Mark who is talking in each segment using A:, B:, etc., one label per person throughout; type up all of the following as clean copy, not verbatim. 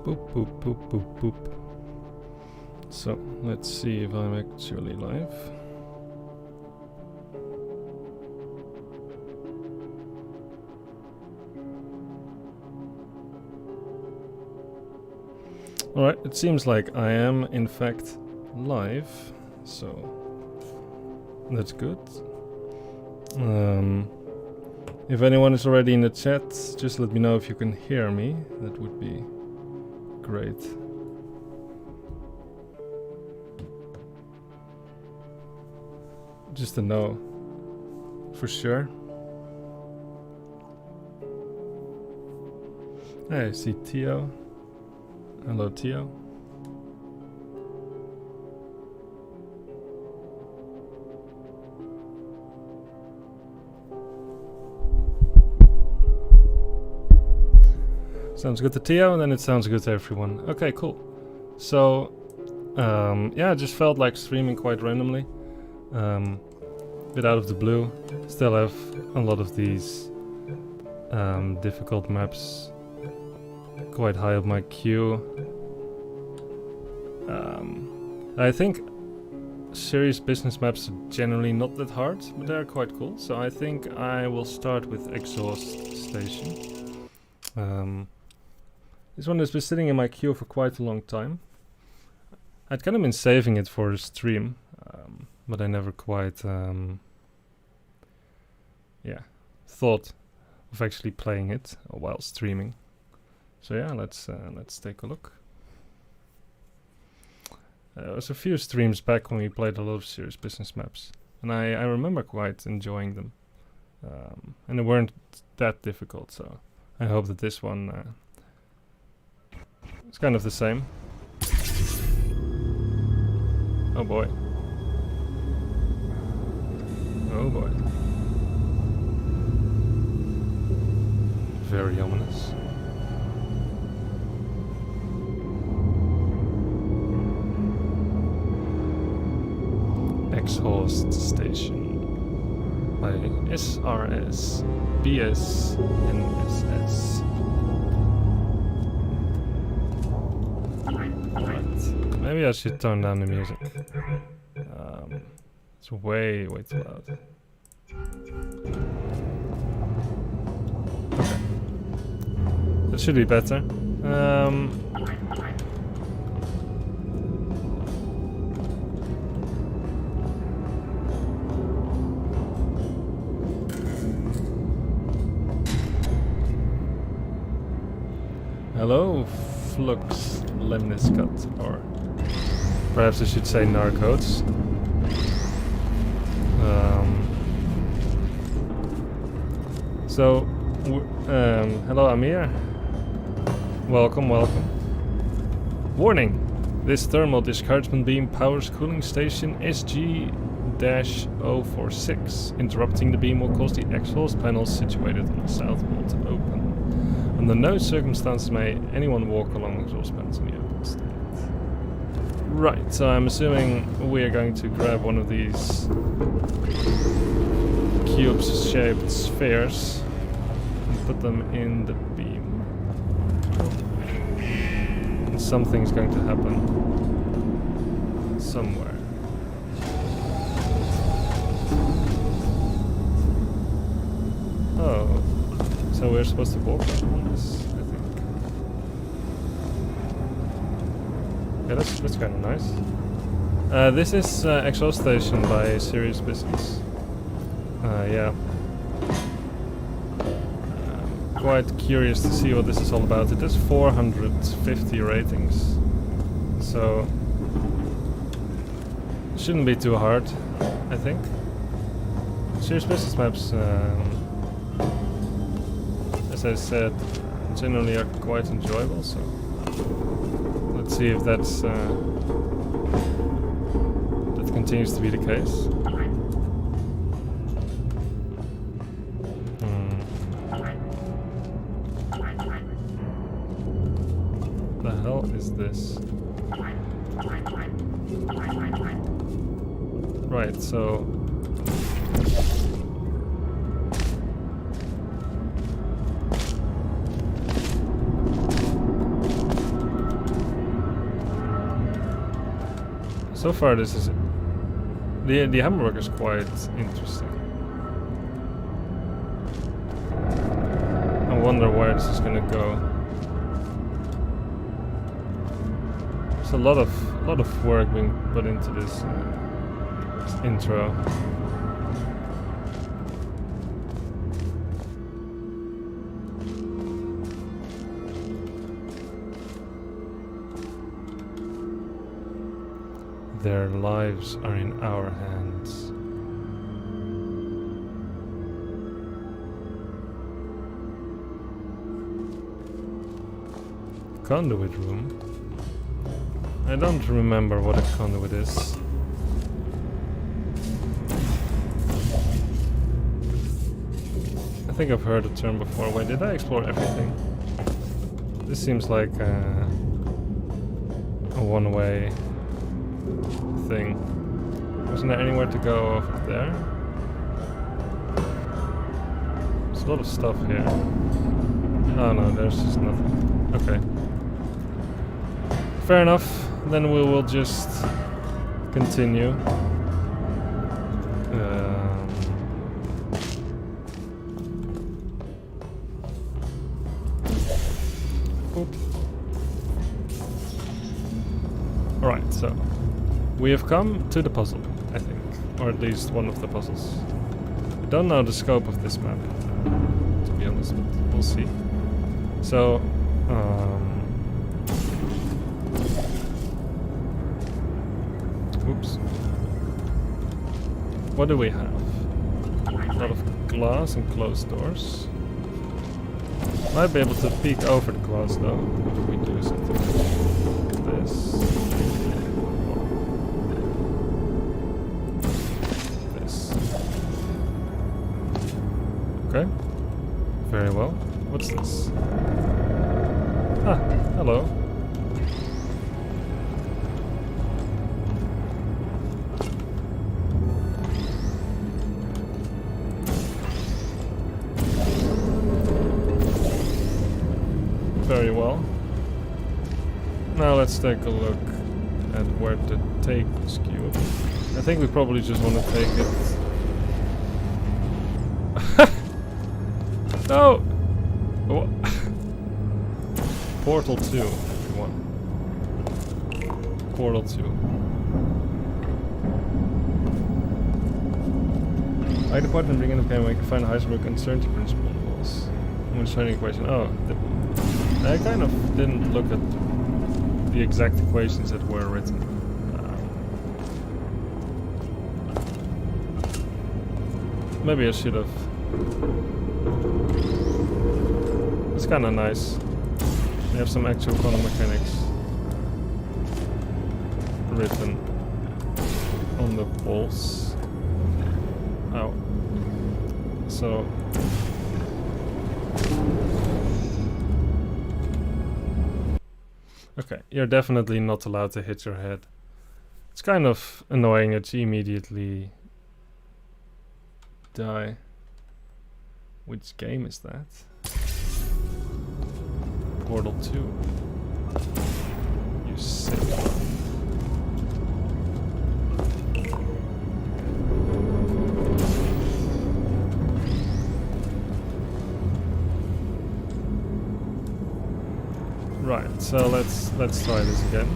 A: Boop, boop, boop, boop, boop. So, let's see if I'm actually live. Alright, it seems like I am in fact live, so that's good. If anyone is already in the chat, just let me know if you can hear me. That would be great. Just to know for sure. Hey, I see Tio. Hello, Tio. Sounds good to Tio, and then it sounds good to everyone. Okay, cool. So, yeah, I just felt like streaming quite randomly. Bit out of the blue. Still have a lot of these difficult maps quite high up my queue. I think serious business maps are generally not that hard, but they're quite cool. So I think I will start with Exhaust Station. This one has been sitting in my queue for quite a long time. I'd kind of been saving it for a stream, but I never quite thought of actually playing it while streaming. So yeah, let's take a look. There was a few streams back when we played a lot of serious business maps, and I remember quite enjoying them, and they weren't that difficult. So I hope that this one is kind of the same. Oh boy. Oh boy. Very ominous. Exhaust Station by SRS BS NSS. Right. Maybe I should tone down the music. It's way too loud. Okay. That should be better. Hello, Flux Lemniscut, or perhaps I should say Narcodes. Hello Amir. Welcome. Warning! This thermal discouragement beam powers cooling station SG-046. Interrupting the beam will cause the exhaust panels situated on the south wall to open. Under no circumstances may anyone walk along exhaust panels in the open state. Right, so I'm assuming we are going to grab one of these cube-shaped spheres and put them in the beam. And something's going to happen somewhere. Oh, so we're supposed to walk on this, I think. Yeah, that's kind of nice. This is Exhaust Station by Serious Business. Yeah. Quite curious to see what this is all about. It has 450 ratings, so it shouldn't be too hard, I think. Serious Business maps, as I said, generally are quite enjoyable, so let's see if that continues to be the case. The hell is this? Right, so So far this is... The hamburger is quite interesting. I wonder where this is gonna go. There's a lot of work being put into this intro. Their lives are in our hands. Conduit room? I don't remember what a conduit is. I think I've heard the term before. Wait, did I explore everything? This seems like a one-way thing. Wasn't there anywhere to go over there? There's a lot of stuff here. Oh no, there's just nothing. Okay. Fair enough. Then we will just continue. Oops. Alright, so we have come to the puzzle, I think. Or at least one of the puzzles. I don't know the scope of this map, to be honest, but we'll see. So, oops. What do we have? A lot of glass and closed doors. Might be able to peek over the glass though, if we do something like this. This. Okay. Very well. What's this? Ah, hello. Very well. Now let's take a look at where to take this cube. I think we probably just want to take it. No! What? Portal 2, if you want. Portal 2. Like the part in the beginning of the game where you can find Heisenberg uncertainty principle on the walls. I'm just finding equation. Oh, I kind of didn't look at the exact equations that were written. Maybe I should have. It's kind of nice. We have some actual quantum mechanics written on the walls. Ow. So. Okay, you're definitely not allowed to hit your head. It's kind of annoying that you immediately die. Which game is that? Portal 2. You sick one. Right, so let's try this again.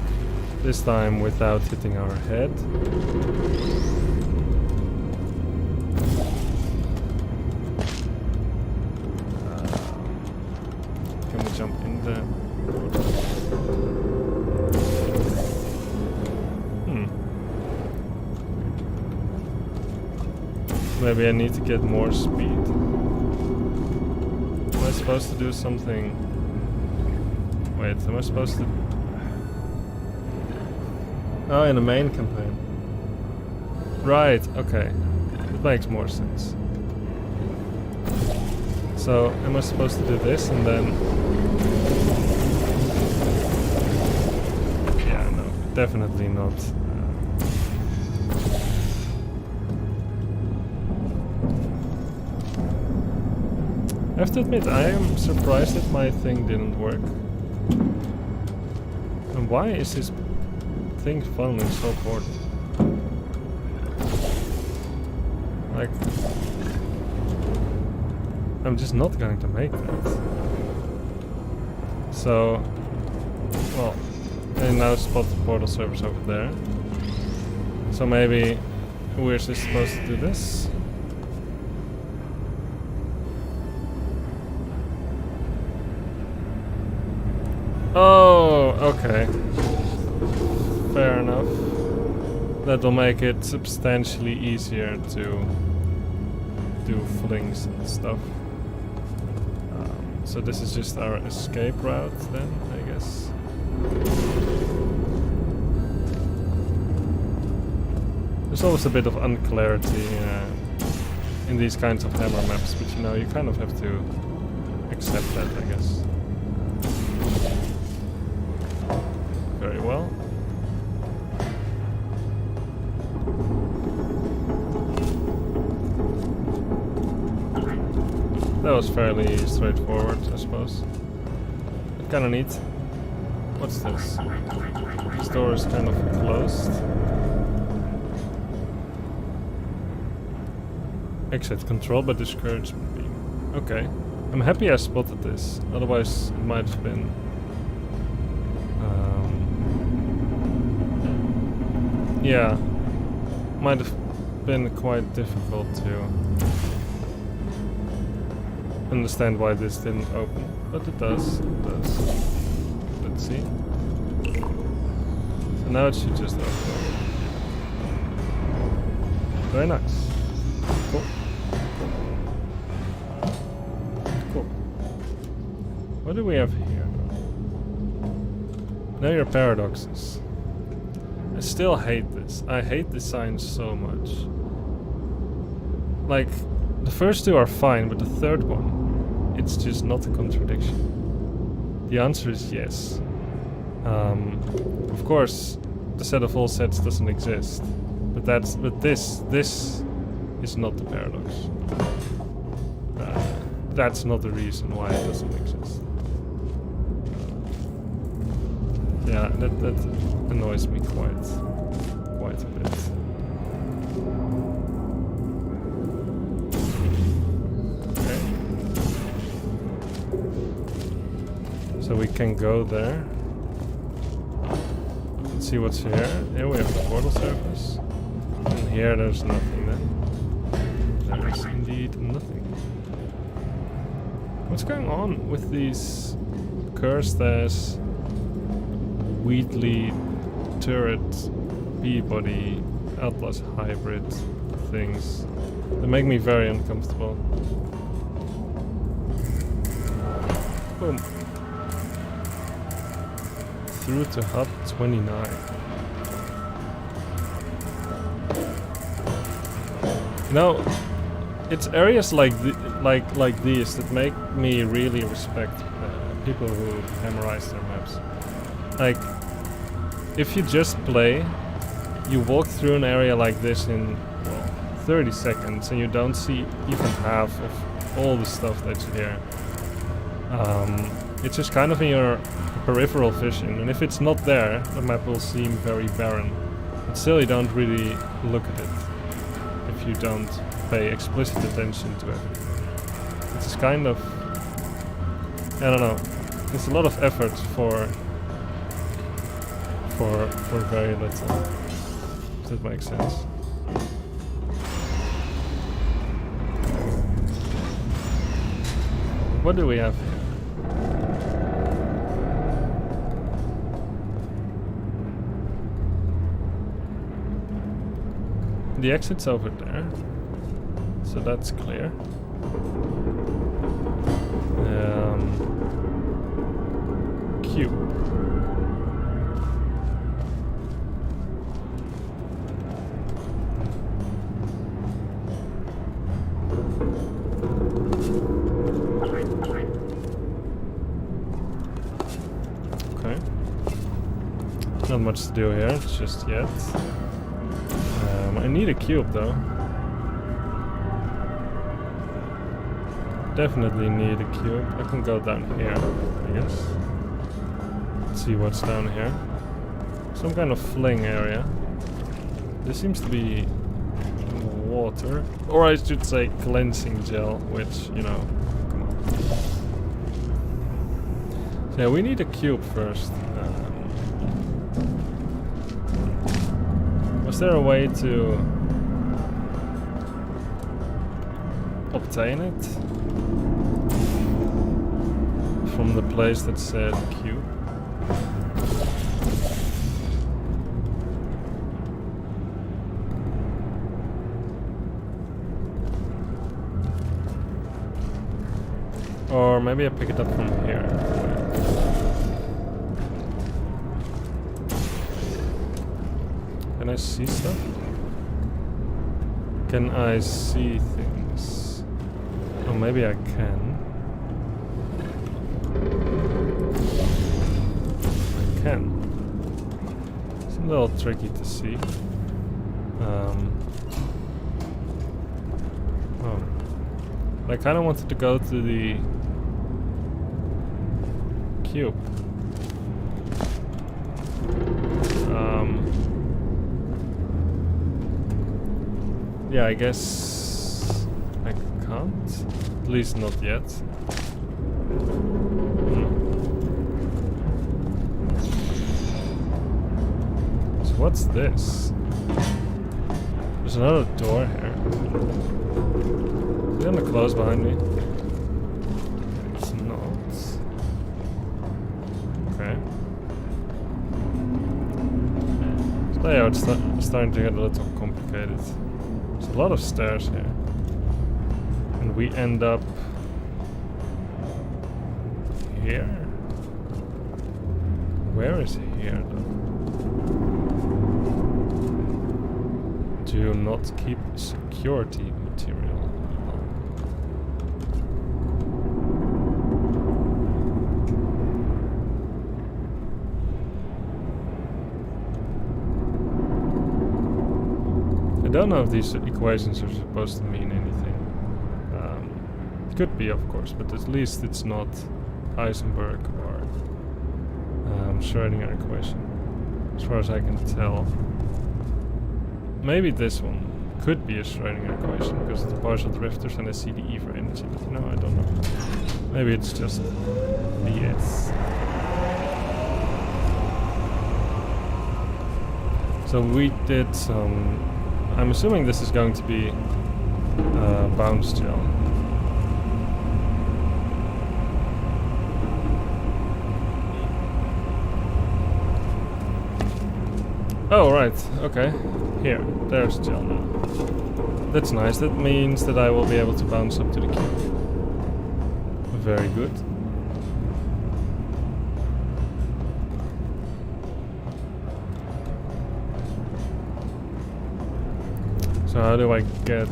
A: This time without hitting our head. Can we jump in there? Maybe I need to get more speed. Am I supposed to do something? Wait, am I supposed to... Oh, in the main campaign. Right, okay. It makes more sense. So, am I supposed to do this and then... Yeah, no, definitely not. I have to admit, I am surprised that my thing didn't work. And why is this thing funneling so poorly. Like, I'm just not going to make that. So, well, I now spot the portal surface over there. So maybe we're just supposed to do this. Oh, okay. Fair enough. That will make it substantially easier to do flings and stuff. So this is just our escape route then, I guess. There's always a bit of unclarity in these kinds of hammer maps, but you know, you kind of have to accept that, I guess. Very well. That was fairly straightforward, I suppose. Kinda neat. What's this? This door is kind of closed. Exit controlled by discouragement beam. Okay. I'm happy I spotted this. Otherwise it might have been yeah, might have been quite difficult to understand why this didn't open, but it does. It does. Let's see. So now it should just open. Very nice. Cool. Cool. What do we have here? Now your paradoxes. I still hate this. I hate this sign so much. Like, the first two are fine, but the third one, it's just not a contradiction. The answer is yes. Of course, the set of all sets doesn't exist, but this is not the paradox. That's not the reason why it doesn't exist. Yeah, that annoys me quite a bit. Okay. So we can go there. Let's see what's here. Here we have the portal surface. And here there's nothing then. There is indeed nothing. What's going on with these cursed as Wheatley turret Peabody Atlas hybrid things? They make me very uncomfortable. Boom. Through to hub 29. You know, it's areas like these that make me really respect people who hammerize their maps. Like, if you just play, you walk through an area like this in, well, 30 seconds and you don't see even half of all the stuff that's here. It's just kind of in your peripheral vision, and if it's not there, the map will seem very barren. But still, you don't really look at it if you don't pay explicit attention to everything. It's kind of, I don't know, it's a lot of effort for very little. If that makes sense. What do we have here? The exit's over there, so that's clear. Cube. Okay. Not much to do here just yet. I need a cube though. Definitely need a cube. I can go down here, I guess. Let's see what's down here. some kind of fling area. This seems to be water, or I should say cleansing gel, which, you know, come on. So yeah, we need a cube first. Was there a way to obtain it from the place that said cube? Or maybe I pick it up from here. Can I see stuff? Can I see things? Oh, maybe I can. I can. It's a little tricky to see. Oh. I kind of wanted to go to the cube. Yeah, I guess I can't. At least not yet. So what's this? There's another door here. Is it gonna close behind me? It's not. Okay. So yeah, it's starting to get a little complicated. There's a lot of stairs here. And we end up here? Where is here though? Do not keep security material alone. I don't know if these equations are supposed to mean anything. Could be, of course, but at least it's not Heisenberg or Schrödinger equation, as far as I can tell. Maybe this one could be a Schrödinger equation because of the partial drifters and I see the E for energy, but you know, I don't know. Maybe it's just BS. So we did some... I'm assuming this is going to be bounce gel. Oh, right, okay. Here, there's gel now. That's nice, that means that I will be able to bounce up to the cube. Very good. So how do I get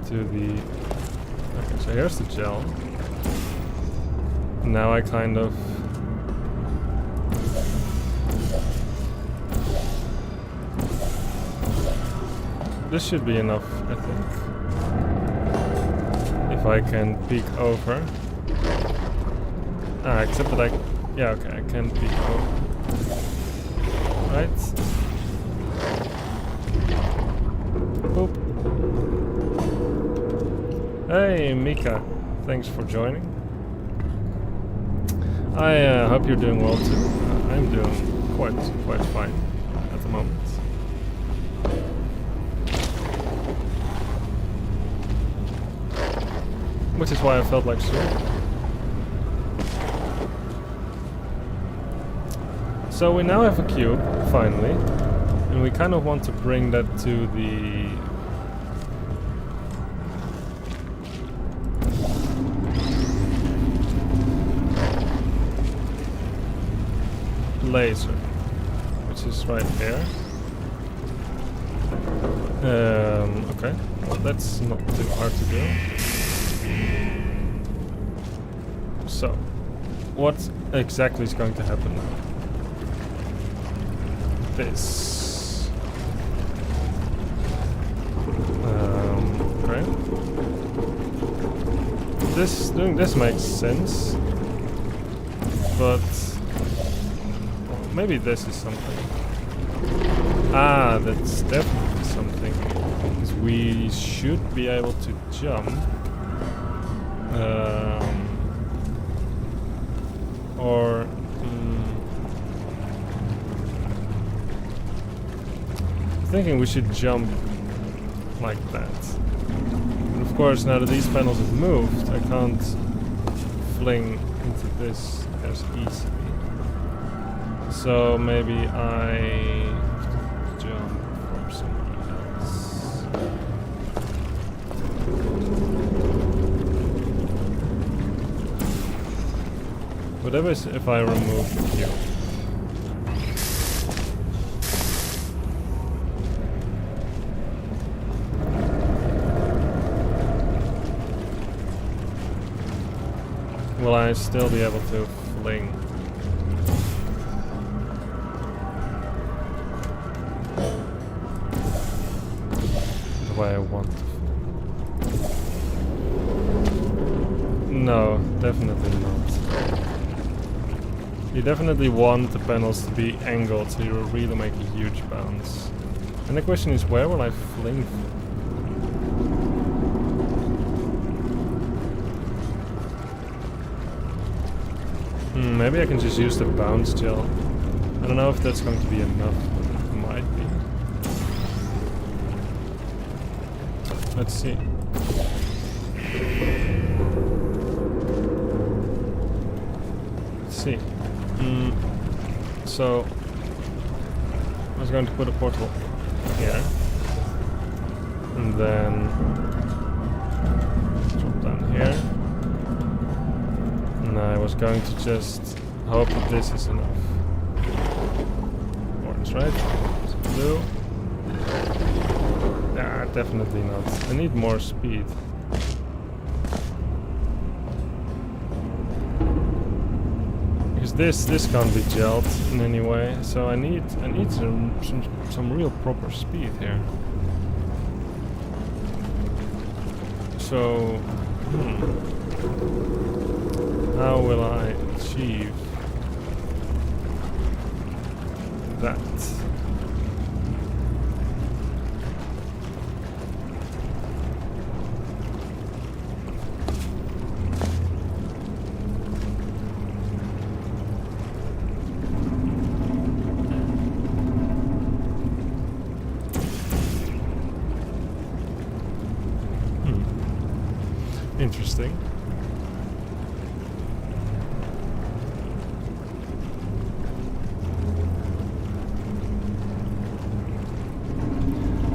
A: to the... Okay, so here's the gel. Now I kind of... This should be enough, I think. If I can peek over. Ah, except that I... Yeah, okay, I can peek over. Right. Boop. Hey, Mika. Thanks for joining. I hope you're doing well too. I'm doing quite fine at the moment. Which is why I felt like swimming. So we now have a cube, finally, and we kind of want to bring that to the... laser, which is right here. Okay, well, that's not too hard to do. So, what exactly is going to happen now? This. Okay. Doing this makes sense. but well, maybe this is something. Ah, that's definitely something. Because we should be able to jump. Or thinking we should jump like that. And of course, now that these panels have moved, I can't fling into this as easily. So maybe I jump from somewhere else. Whatever is if I remove the cube. Will I still be able to fling? The way I want to fling? No, definitely not. You definitely want the panels to be angled so you will really make a huge bounce. And the question is, where will I fling from? Maybe I can just use the bounce gel. I don't know if that's going to be enough, but it might be. Let's see. Let's see. So I was going to put a portal here, and then drop down here. And I was going to just hope that this is enough. Orange, right? Blue. Ah, definitely not. I need more speed. Because this can't be gelled in any way, so I need some real proper speed here. So how will I achieve that? Interesting.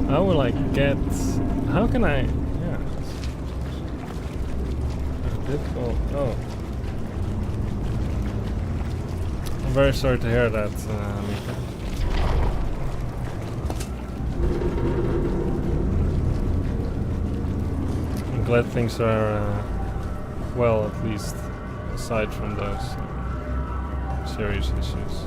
A: How will I get... How can I... Yeah. Difficult. Oh. I'm very sorry to hear that, Mika. I'm glad things are, well, at least, aside from those serious issues.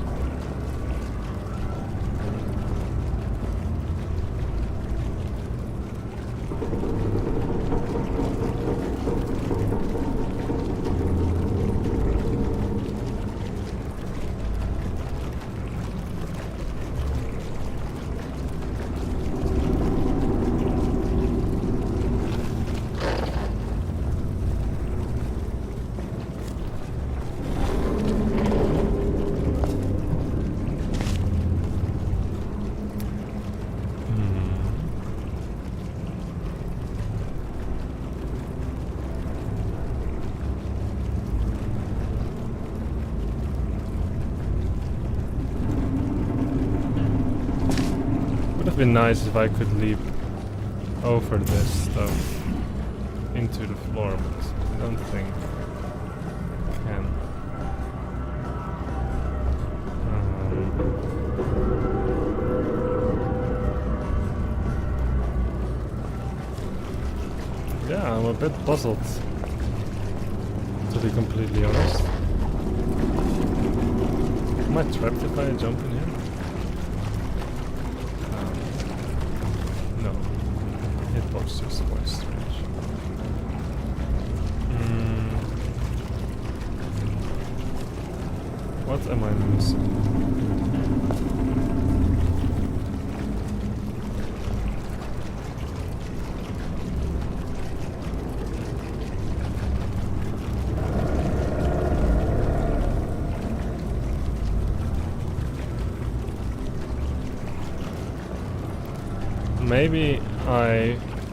A: Would have been nice if I could leap over this stuff into the floor, but I don't think I can. Yeah, I'm a bit puzzled, to be completely honest. Am I trapped if I jump in here? No. Hitbox is quite strange. What am I missing?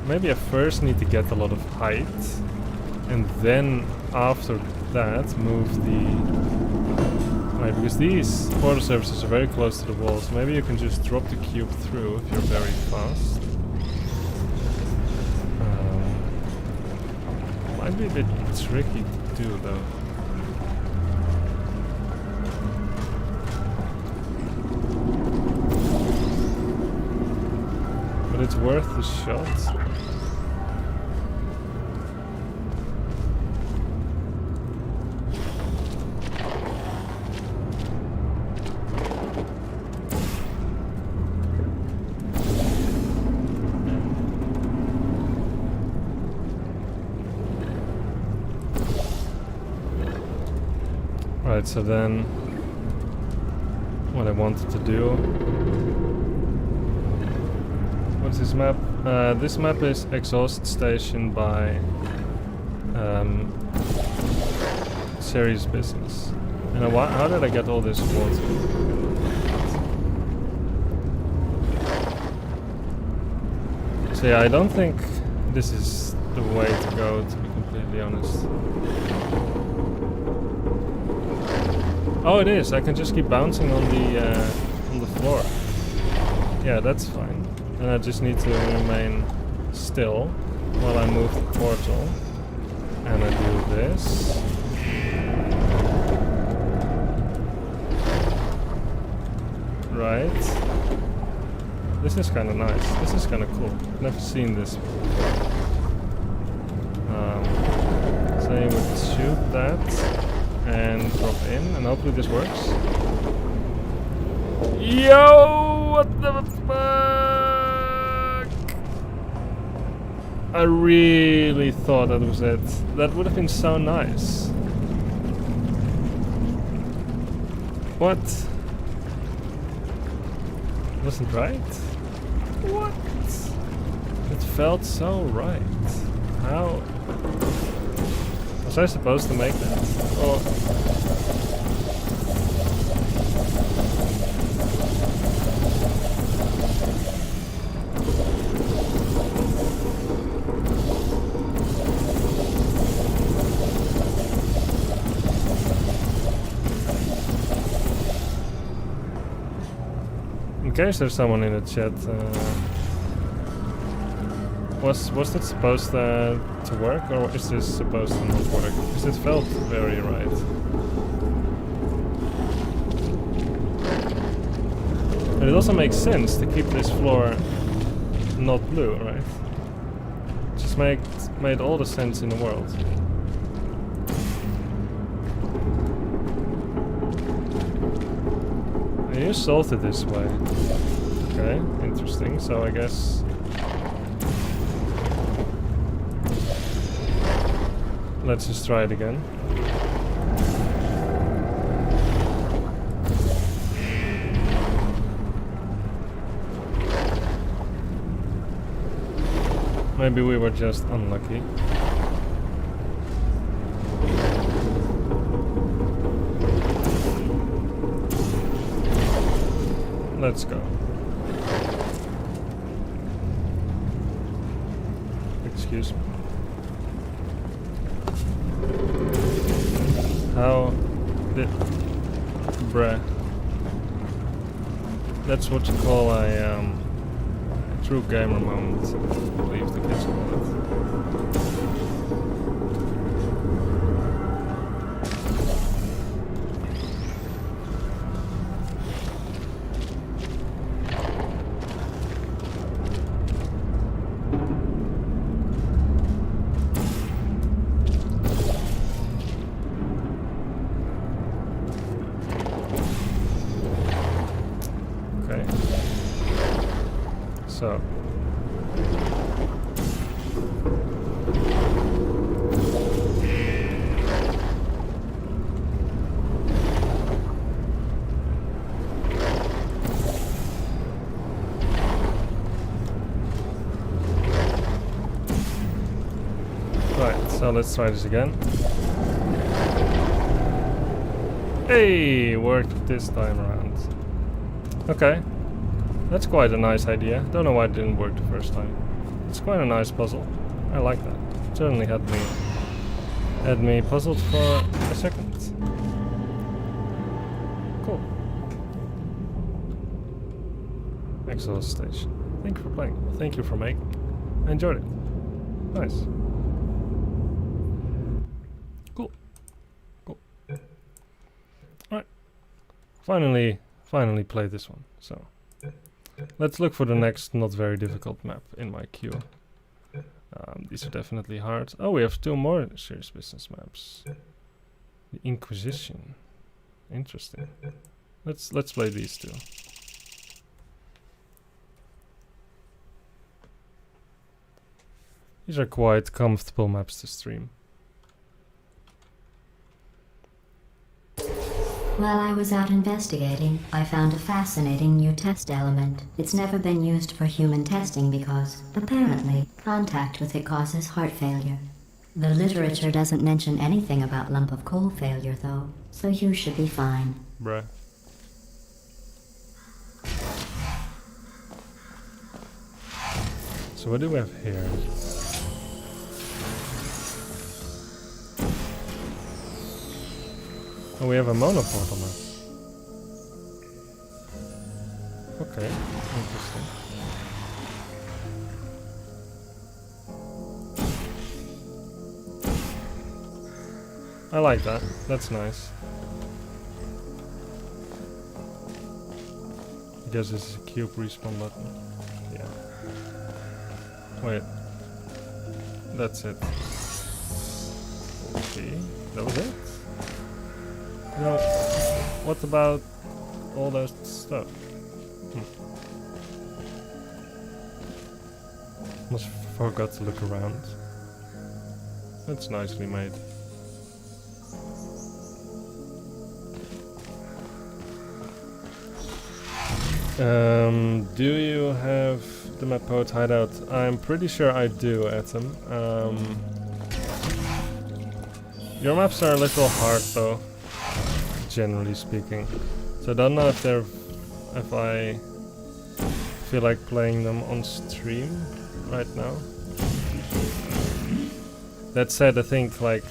A: Maybe I first need to get a lot of height, and then after that move the... Right, because these portal surfaces are very close to the walls. Maybe you can just drop the cube through if you're very fast. Might be a bit tricky to do though. But it's worth the shot. Right, so then what I wanted to do... What's this map? This map is Exhaust Station by Serious Business. And how did I get all this water? So yeah, I don't think this is the way to go, to be completely honest. Oh, it is. I can just keep bouncing on the floor. Yeah, that's fine. And I just need to remain still while I move the portal. And I do this. Right. This is kind of nice. This is kind of cool. Never seen this before. So you would shoot that. And drop in, and hopefully this works. Yo, what the fuck? I really thought that was it. That would have been so nice. What? Wasn't right? What? It felt so right. How? Was I supposed to make that? Oh. In case there's someone in the chat, was it supposed to work, or is this supposed to not work? Because it felt very right. But it also makes sense to keep this floor not blue, right? Just made all the sense in the world. And you solved it this way. Okay, interesting. So I guess... Let's just try it again. Maybe we were just unlucky. Let's go. Excuse me. How did... Bruh. That's what you call a true gamer moment, I believe the kids call it. So Alright, so let's try this again. Hey, worked this time around. Okay, that's quite a nice idea. Don't know why it didn't work the first time. It's quite a nice puzzle. I like that. Certainly had me puzzled for a second. Cool. Exhaust station. Thank you for playing. Thank you for making. I enjoyed it. Nice. Cool. Cool. Alright. Finally played this one. So let's look for the next not very difficult map in my queue. These are definitely hard. Oh, we have 2 more serious business maps. The Inquisition. Interesting. Let's play these 2. These are quite comfortable maps to stream.
B: While I was out investigating, I found a fascinating new test element. It's never been used for human testing because, apparently, contact with it causes heart failure. The literature doesn't mention anything about lump of coal failure, though, so you should be fine.
A: Bruh. So what do we have here? Oh, we have a monoportal map. Okay, interesting. I like that. That's nice. I guess this is a cube respawn button. Yeah. Wait. That's it. Okay, that was it? You know, what about all that stuff? Must forgot to look around. That's nicely made. Do you have the map poet hideout? I'm pretty sure I do, Atom. Your maps are a little hard though, generally speaking. So I don't know if I feel like playing them on stream right now. That said, I think like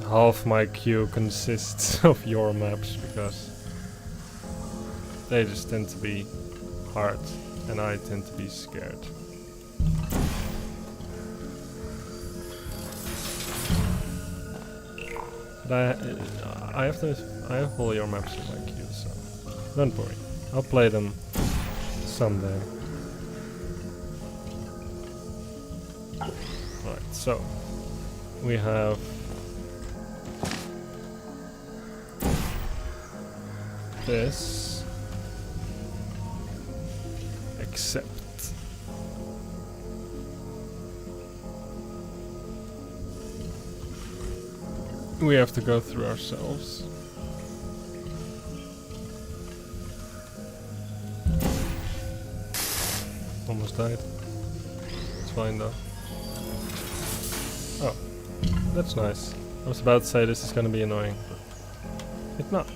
A: half my queue consists of your maps because they just tend to be hard and I tend to be scared. But I have all your maps in my queue, so don't worry. I'll play them someday. Alright, so we have this, except we have to go through ourselves. Almost died. It's fine though. Oh, that's nice. I was about to say this is gonna be annoying, but it's not.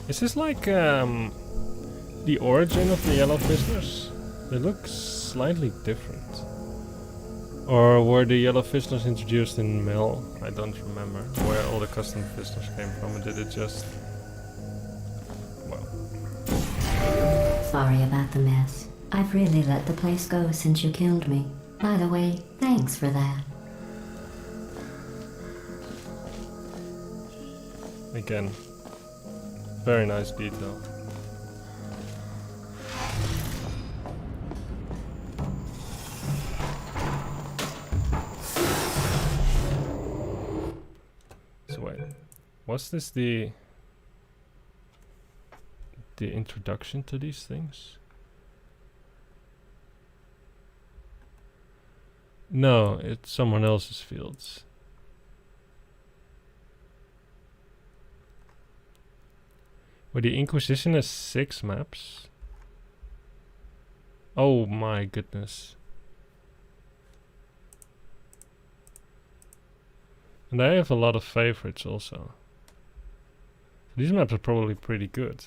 A: Is this like the origin of the yellow fishners? They look slightly different. Or were the yellow fishners introduced in Mel? I don't remember where all the custom fishners came from. Did it just... well...
B: Sorry about the mess. I've really let the place go since you killed me. By the way, thanks for that.
A: Again, very nice detail. So wait, was this the introduction to these things? No, it's someone else's fields. Where the Inquisition has 6 maps? Oh my goodness. And they have a lot of favorites also. These maps are probably pretty good.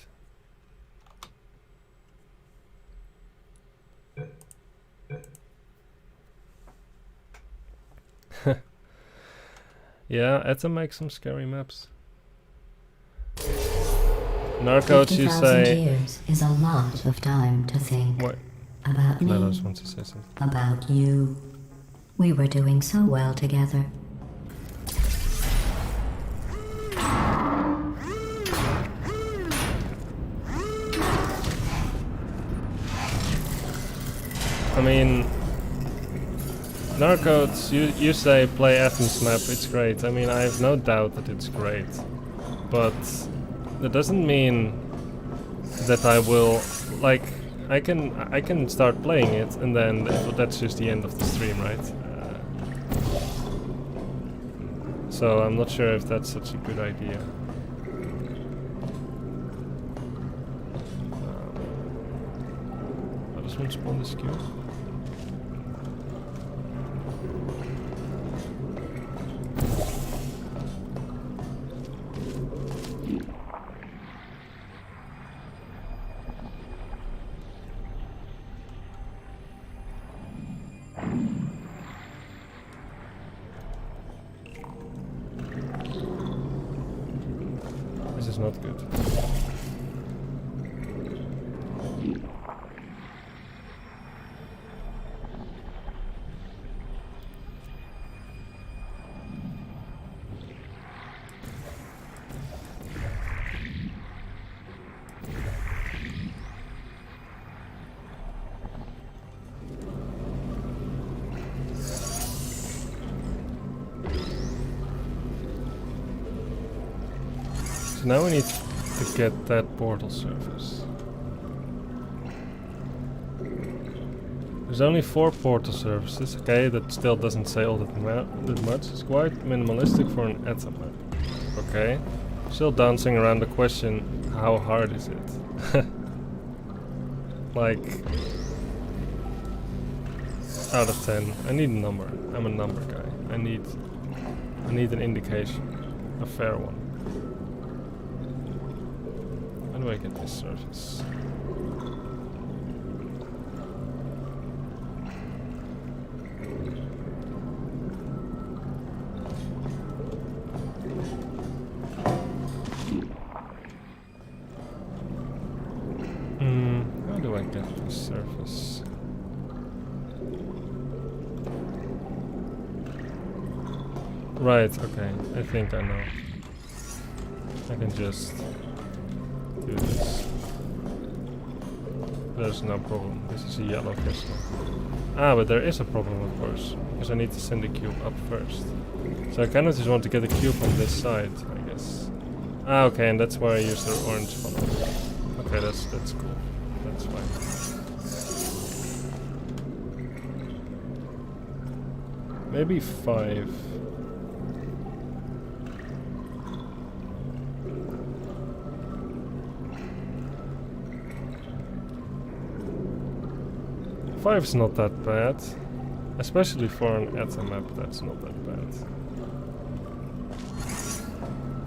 A: Yeah, Etta makes some scary maps. Narcoats, you
B: 50,000
A: say...
B: years is a lot of time to think.
A: What?
B: About me.
A: Lelos wants to say something.
B: About you. We were doing so well together.
A: I mean... Narcoats, you say play Athens map, it's great. I mean, I have no doubt that it's great. But... that doesn't mean that I will... like... I can start playing it, and then that's just the end of the stream, right? So I'm not sure if that's such a good idea. How does one spawn this queue? Not good. So now we need to get that portal surface. There's only 4 portal surfaces. Okay, that still doesn't say all that much. It's quite minimalistic for an Etta map. Okay. Still dancing around the question, how hard is it? Like... out of 10. I need a number. I'm a number guy. I need an indication. A fair one. How do I get this surface? How do I get this surface? Right, okay. I think I know. I can just... do this. There's no problem. This is a yellow crystal. Ah, but there is a problem, of course, because I need to send the cube up first. So I kind of just want to get the cube on this side, I guess. Ah, okay, and that's why I use the orange funnel. Okay, that's cool. That's fine. Maybe 5. Five's not that bad, especially for an Etta map. That's not that bad.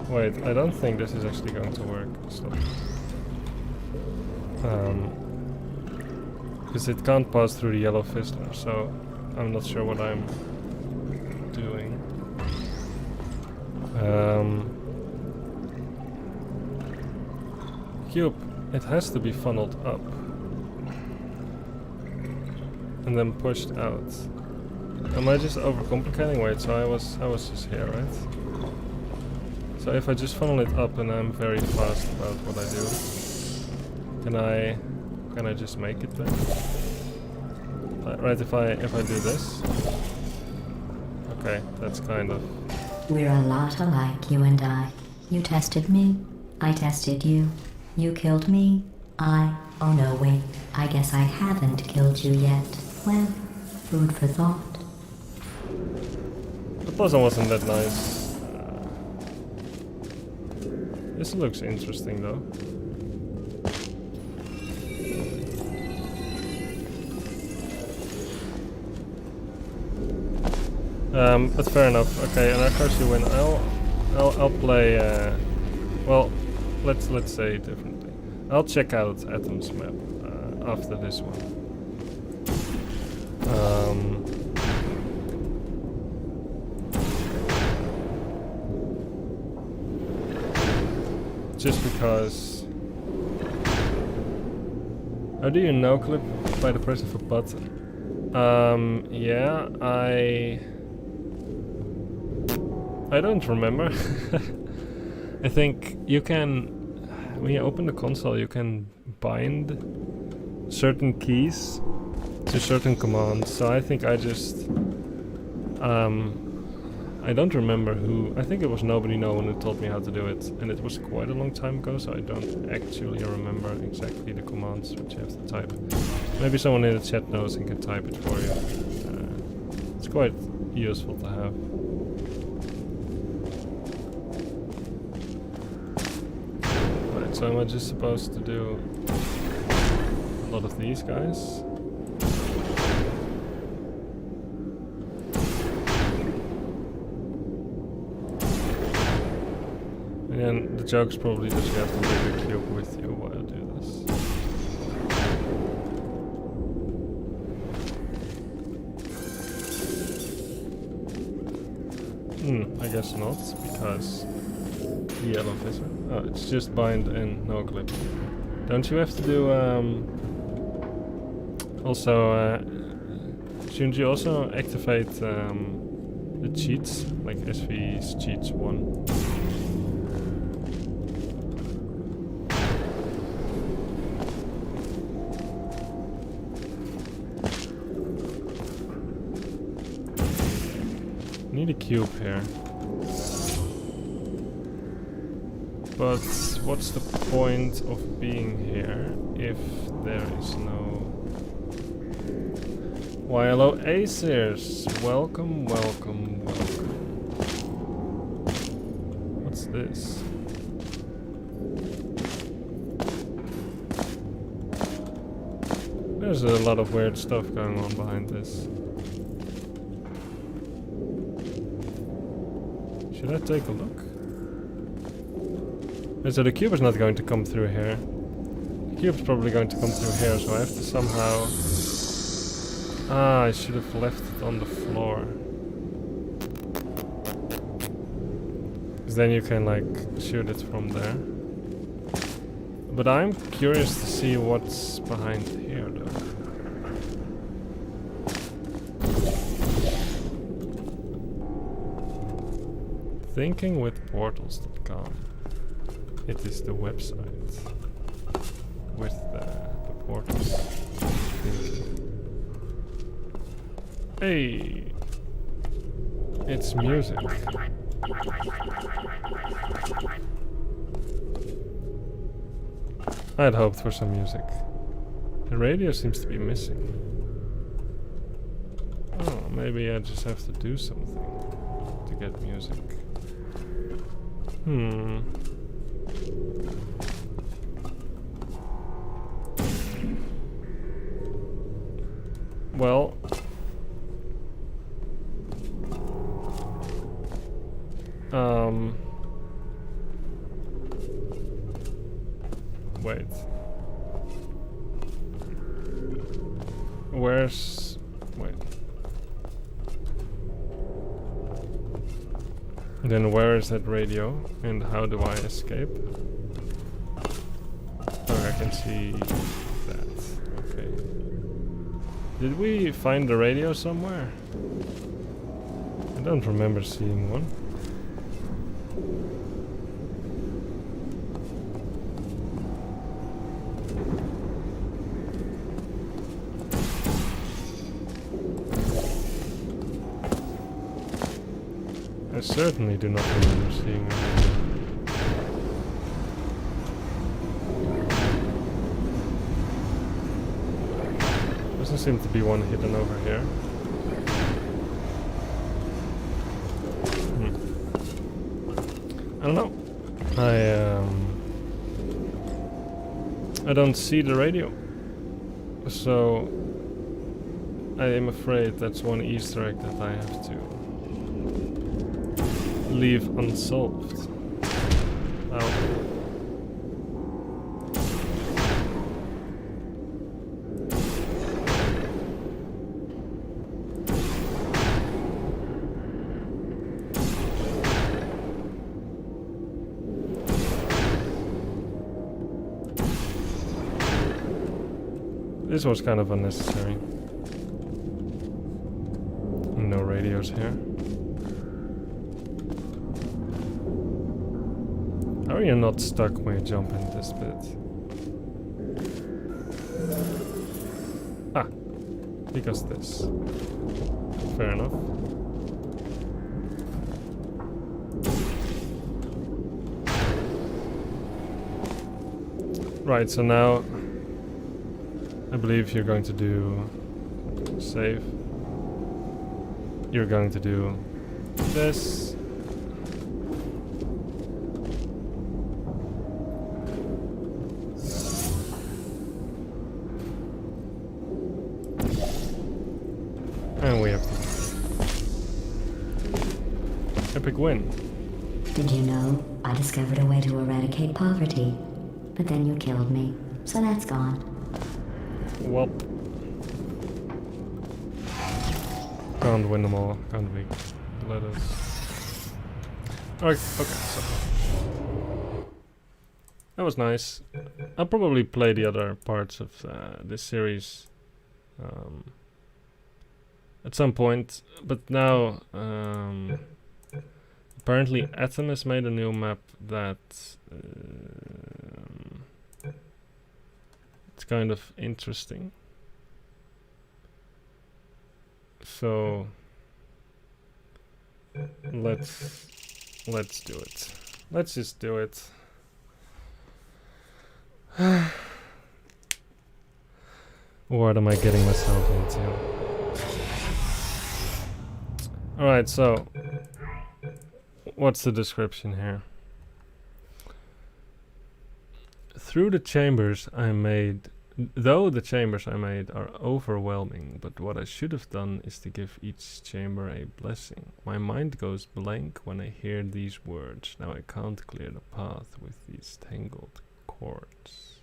A: Wait, I don't think this is actually going to work. Stop. Because it can't pass through the yellow fizzler, so I'm not sure what I'm doing. Cube, it has to be funneled up. And then pushed out. Am I just overcomplicating? Wait, so I was just here, right? So if I just funnel it up and I'm very fast about what I do, can I just make it then? Right, if I do this. Okay, that's kind of...
B: We're a lot alike, you and I. You tested me, I tested you. You killed me, oh no, wait. I guess I haven't killed you yet. Well, food for thought.
A: The puzzle wasn't that nice. This looks interesting though. But fair enough. Okay, and of course you win. I'll play. Well, let's say it differently. I'll check out Atom's map after this one. Just because. How do you no clip by the press of a button? Yeah, I don't remember. I think you can, when you open the console, you can bind certain keys to certain commands. So I think I just, I don't remember who. I think it was Nobody No One who told me how to do it, and it was quite a long time ago. So I don't actually remember exactly the commands which you have to type. Maybe someone in the chat knows and can type it for you. It's quite useful to have. Right, so am I just supposed to do a lot of these guys? And then the joke's probably that you have to bring the cube with you while you do this. I guess not, because the yellow visor. Oh, it's just bind and no clip. Don't you have to do also shouldn't you also activate the cheats, like SV's cheats 1? Need a cube here. But what's the point of being here if there is no... Why, hello Acers! Welcome, welcome, welcome. What's this? There's a lot of weird stuff going on behind this. Should I take a look? So the cube is not going to come through here. The cube is probably going to come through here, so I have to somehow... I should have left it on the floor. Because then you can like shoot it from there. But I'm curious to see what's behind here though. Thinkingwithportals.com. It is the website with the portals. Hey, it's music. I had hoped for some music. The radio seems to be missing. Oh, maybe I just have to do something to get music. Well, wait. Where's... wait. Then where is that radio? And how do I escape? Oh, I can see that. Okay. Did we find the radio somewhere? I don't remember seeing one. I certainly do not remember seeing it. Doesn't seem to be one hidden over here. I don't know. I don't see the radio. So I am afraid that's one Easter egg that I have to leave unsolved. Ow. This was kind of unnecessary. No radios here. How are you not stuck when you jump in this bit? Ah, because this. Fair enough. Right, so now I believe you're going to do save. You're going to do this. And we have to epic win.
B: Did you know I discovered a way to eradicate poverty? But then you killed me, so that's gone.
A: Well, can't win them all, can't we? Let us. Alright, okay, so that was nice. I'll probably play the other parts of this series at some point, but now apparently Atom has made a new map that it's kind of interesting. So let's do it. Let's just do it. What am I getting myself into? Alright, so what's the description here? Through the chambers I made, though the chambers I made are overwhelming, but what I should have done is to give each chamber a blessing. My mind goes blank when I hear these words. Now I can't clear the path with these tangled cords.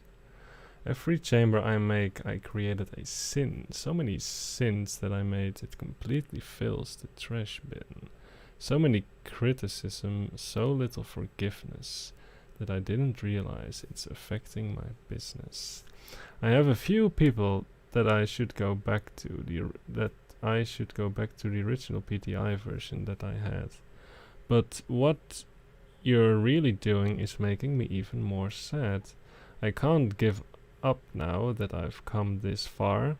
A: Every chamber I make, I created a sin. So many sins that I made, it completely fills the trash bin. So many criticism, so little forgiveness, that I didn't realize it's affecting my business. I have a few people that I should go back to the original PTI version that I had. But what you're really doing is making me even more sad. I can't give up now that I've come this far.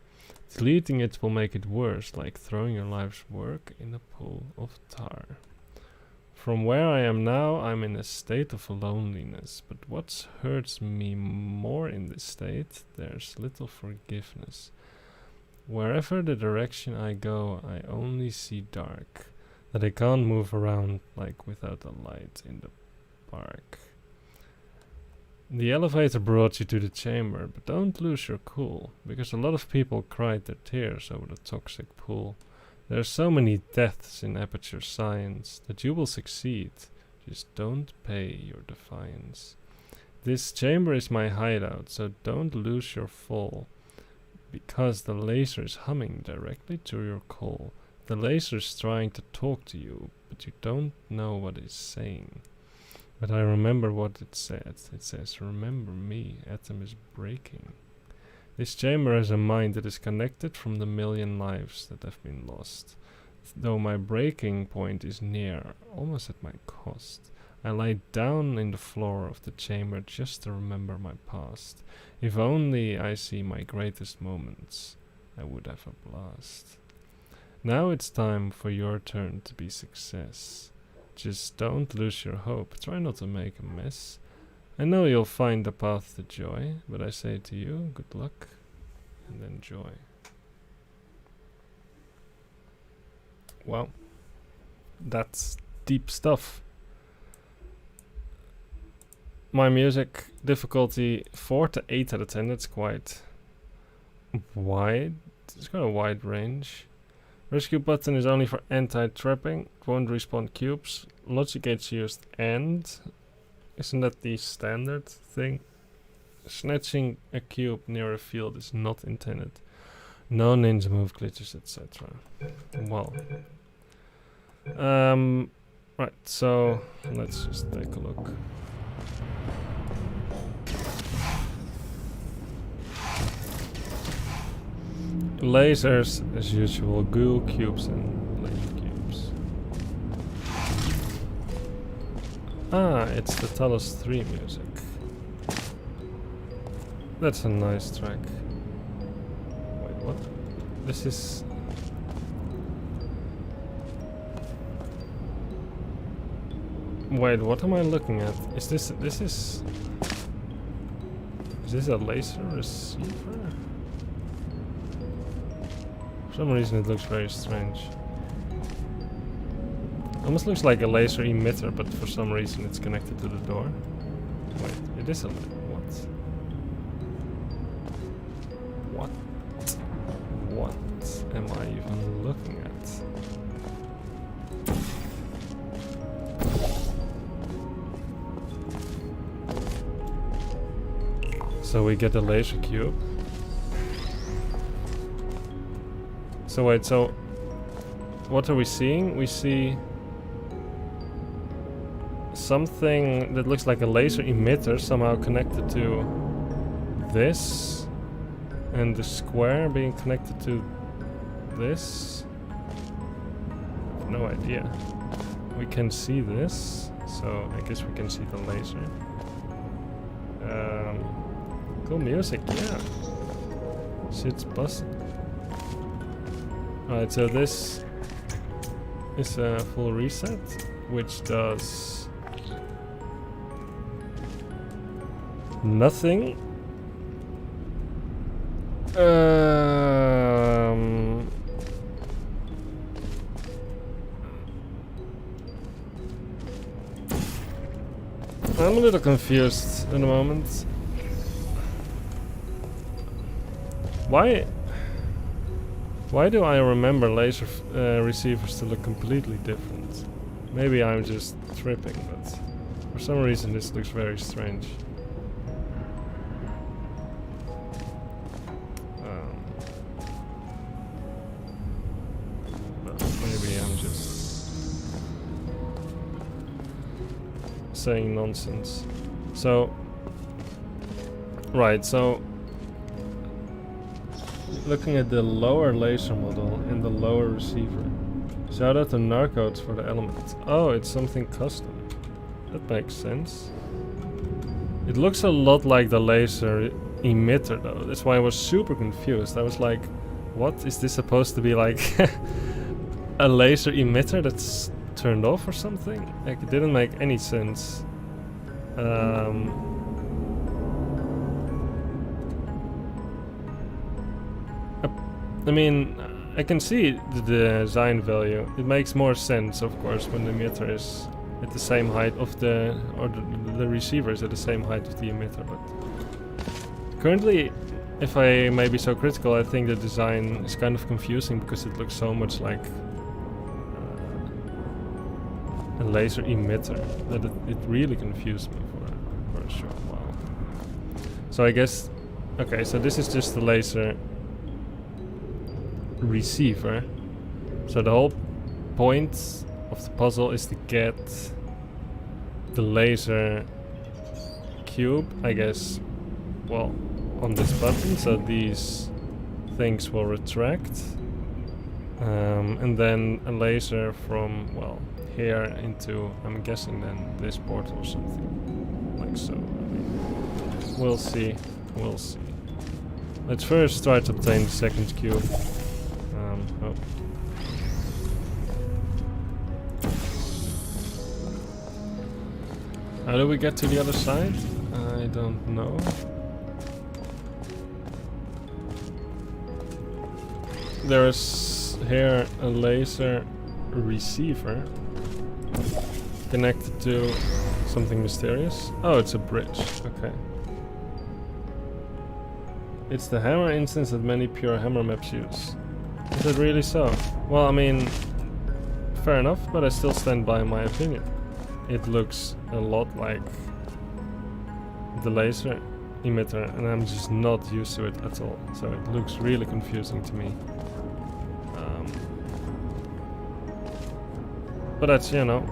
A: Deleting it will make it worse, like throwing your life's work in a pool of tar. From where I am now, I'm in a state of loneliness, but what hurts me more in this state, there's little forgiveness. Wherever the direction I go, I only see dark, that I can't move around like without a light in the park. The elevator brought you to the chamber, but don't lose your cool, because a lot of people cried their tears over the toxic pool. There are so many deaths in Aperture Science that you will succeed. Just don't pay your defiance. This chamber is my hideout, so don't lose your fall. Because the laser is humming directly to your call. The laser is trying to talk to you, but you don't know what it's saying. But I remember what it said. It says, remember me, Atom is breaking. This chamber has a mind that is connected from the million lives that have been lost. Though my breaking point is near, almost at my cost, I lie down in the floor of the chamber just to remember my past. If only I see my greatest moments, I would have a blast. Now it's time for your turn to be success. Just don't lose your hope, try not to make a mess. I know you'll find the path to joy, but I say to you, good luck and enjoy. Wow, that's deep stuff. My music difficulty 4 to 8 out of 10, that's quite wide. It's got a wide range. Rescue button is only for anti-trapping. It won't respawn cubes. Logic gates used and... Isn't that the standard thing? Snatching a cube near a field is not intended. No ninja move glitches, etc. Well. Right, so let's just take a look. Lasers, as usual, goo cubes and laser cubes. Ah, it's the Talos 3 music. That's a nice track. Wait, what? This is... Wait, what am I looking at? Is this... Is this a laser receiver? For some reason it looks very strange. Almost looks like a laser emitter, but for some reason it's connected to the door. Wait, it is a... What? What am I even looking at? So we get a laser cube. So wait, so what are we seeing? We see something that looks like a laser emitter somehow connected to this, and the square being connected to this. I have no idea. We can see this, so I guess we can see the laser. Cool music, yeah. Shit's busting. Alright, so this is a full reset, which does nothing. I'm a little confused at the moment. Why do I remember laser receivers to look completely different? Maybe I'm just tripping, but for some reason this looks very strange. Well, maybe I'm just saying nonsense. So, right, so looking at the lower laser model and the lower receiver. Shout out to Narcodes for the element. Oh, it's something custom. That makes sense. It looks a lot like the laser emitter though. That's why I was super confused. I was like, what? Is this supposed to be like a laser emitter that's turned off or something? Like, it didn't make any sense. I mean, I can see the design value. It makes more sense, of course, when the emitter is at the same height of the receiver is at the same height of the emitter. But currently, if I may be so critical, I think the design is kind of confusing because it looks so much like a laser emitter that it really confused me for a short while. So I guess, okay, so this is just the laser receiver. So the whole point of the puzzle is to get the laser cube, I guess, well, on this button, so these things will retract, and then a laser from, well, here into, I'm guessing then this portal or something like so. I mean, we'll see. Let's first try to obtain the second cube. Oh. How do we get to the other side? I don't know. There is here a laser receiver connected to something mysterious. Oh, it's a bridge. Okay. It's the hammer instance that many pure hammer maps use. Is it really so? Well, I mean, fair enough, but I still stand by my opinion. It looks a lot like the laser emitter, and I'm just not used to it at all. So it looks really confusing to me. But that's, you know,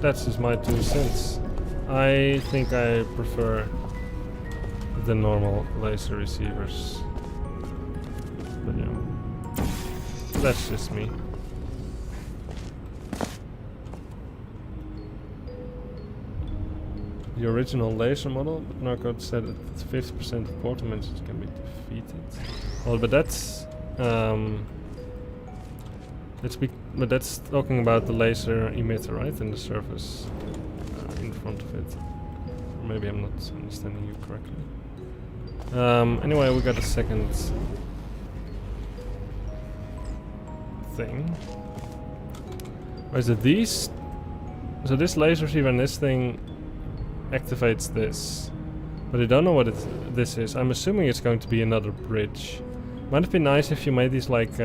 A: that's just my 2 cents. I think I prefer the normal laser receivers. But yeah, that's just me. The original laser model, but Narcode said that 50% of port dimensions can be defeated. Well, but that's but that's talking about the laser emitter, right? And the surface in front of it. Or maybe I'm not understanding you correctly. Anyway, we got a second thing. Or is it these? So this laser receiver and this thing activates this, but I don't know what this is. I'm assuming it's going to be another bridge. Might have been nice if you made these like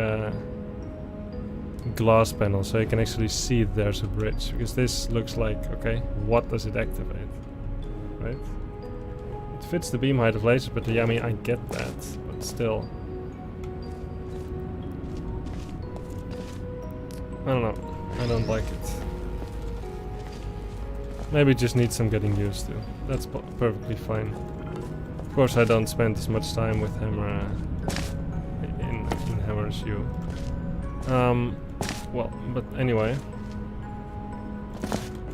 A: glass panels so you can actually see there's a bridge, because this looks like, okay, what does it activate, right? It fits the beam height of laser, but yeah, I mean, I get that, but still. I don't know, I don't like it. Maybe it just needs some getting used to. That's perfectly fine. Of course, I don't spend as much time with Hammer in Hammer as you. Well, but anyway,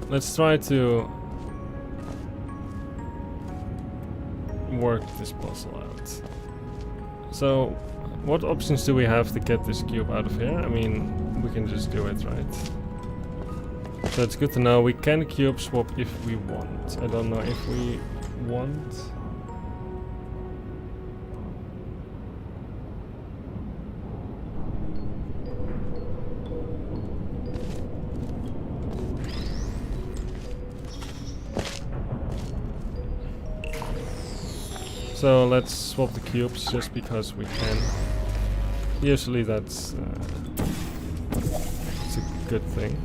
A: let's try to work this puzzle out. So, what options do we have to get this cube out of here? I mean, we can just do it, right? So it's good to know we can cube swap if we want. I don't know if we want. So let's swap the cubes just because we can. Usually that's it's a good thing.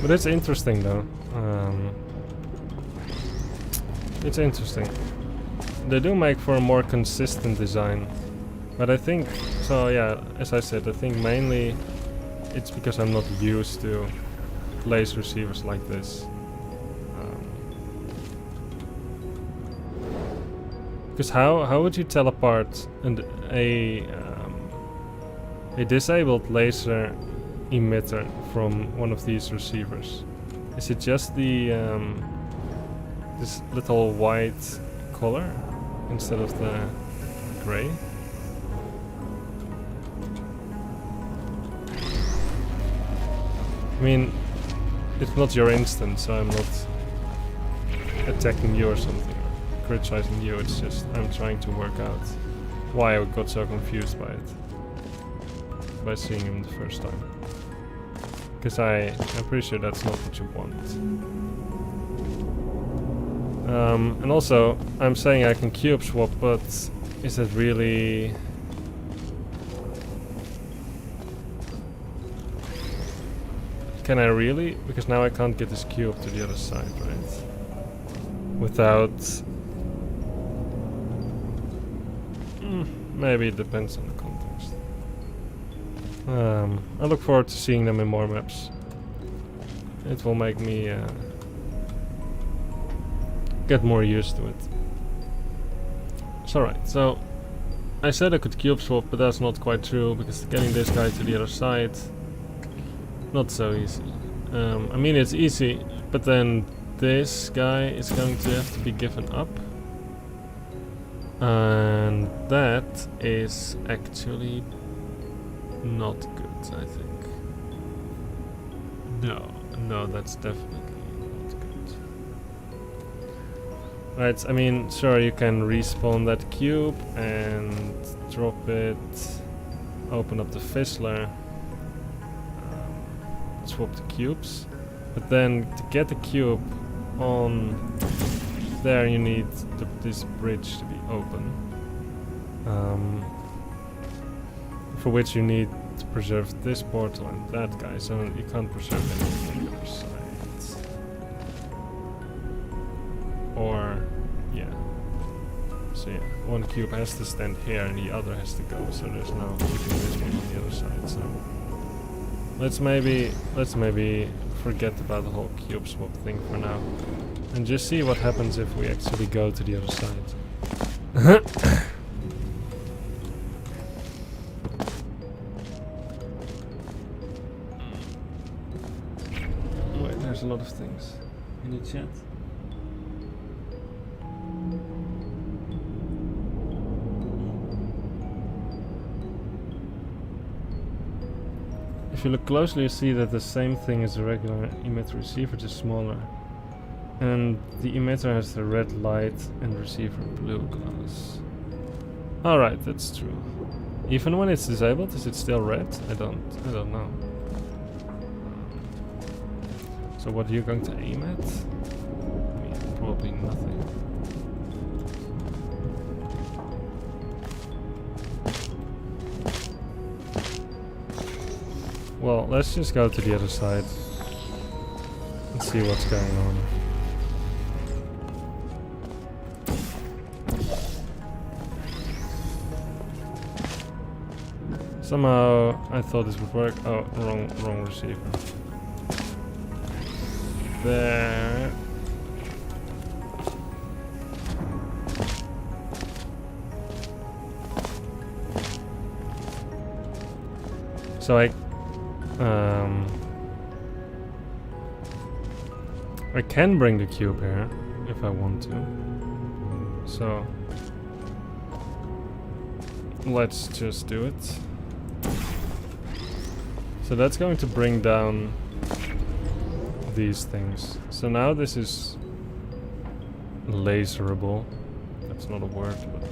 A: But it's interesting though. It's interesting. They do make for a more consistent design. But I think, so yeah, as I said, I think mainly it's because I'm not used to laser receivers like this. Because how would you tell apart a disabled laser emitter from one of these receivers? Is it just the this little white color instead of the gray? I mean, it's not your instance, so I'm not attacking you or something, or criticizing you. It's just I'm trying to work out why I got so confused by it by seeing him the first time. Because I'm pretty sure that's not what you want. And also, I'm saying I can cube swap, but is it really... Can I really? Because now I can't get this cube to the other side, right? Without... maybe it depends on the context. I look forward to seeing them in more maps. It will make me get more used to it. It's alright, so I said I could cube swap, but that's not quite true, because getting this guy to the other side, not so easy. I mean, it's easy, but then this guy is going to have to be given up. And that is actually not good, I think. No, that's definitely not good. Right, I mean, sure, you can respawn that cube and drop it, open up the Fizzler, swap the cubes. But then to get the cube on there, you need this bridge to be open. For which you need to preserve this portal and that guy, so you can't preserve anything on the other side. Or, yeah. So yeah, one cube has to stand here and the other has to go, so there's no keeping this one on the other side. So let's maybe forget about the whole cube swap thing for now, and just see what happens if we actually go to the other side. Wait, there's a lot of things in the chat. If you look closely, you see that the same thing as a regular emitter receiver, just smaller. And the emitter has the red light and receiver blue glass. Alright, that's true. Even when it's disabled, is it still red? I don't know. So what are you going to aim at? I mean, probably nothing. Well, let's just go to the other side and see what's going on. Somehow I thought this would work. Oh, wrong receiver. There. So I can bring the cube here if I want to. So let's just do it. So that's going to bring down these things. So now this is laserable. That's not a word, but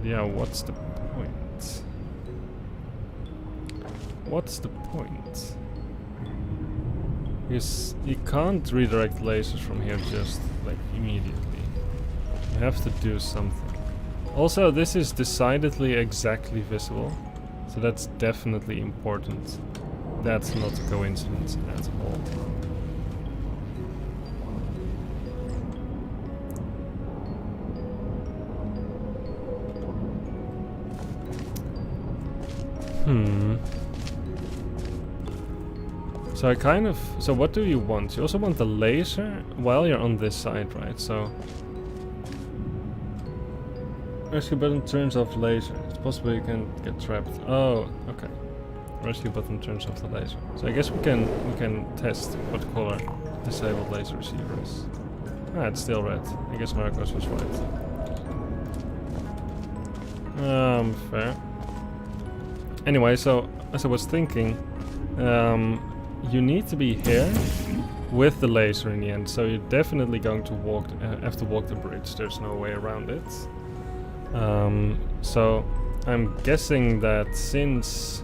A: yeah, what's the point? What's the point? Because you can't redirect lasers from here just like immediately. You have to do something. Also, this is decidedly exactly visible, so that's definitely important. That's not a coincidence at all. So what do you want? You also want the laser while you're on this side, right? So rescue button turns off laser. It's possible you can get trapped. Oh, okay. Rescue button turns off the laser. So I guess we can test what color disabled laser receiver is. Ah, it's still red. I guess Marcos was right. Fair. Anyway, so as I was thinking, you need to be here with the laser in the end. So you're definitely going to have to walk the bridge. There's no way around it. So I'm guessing that since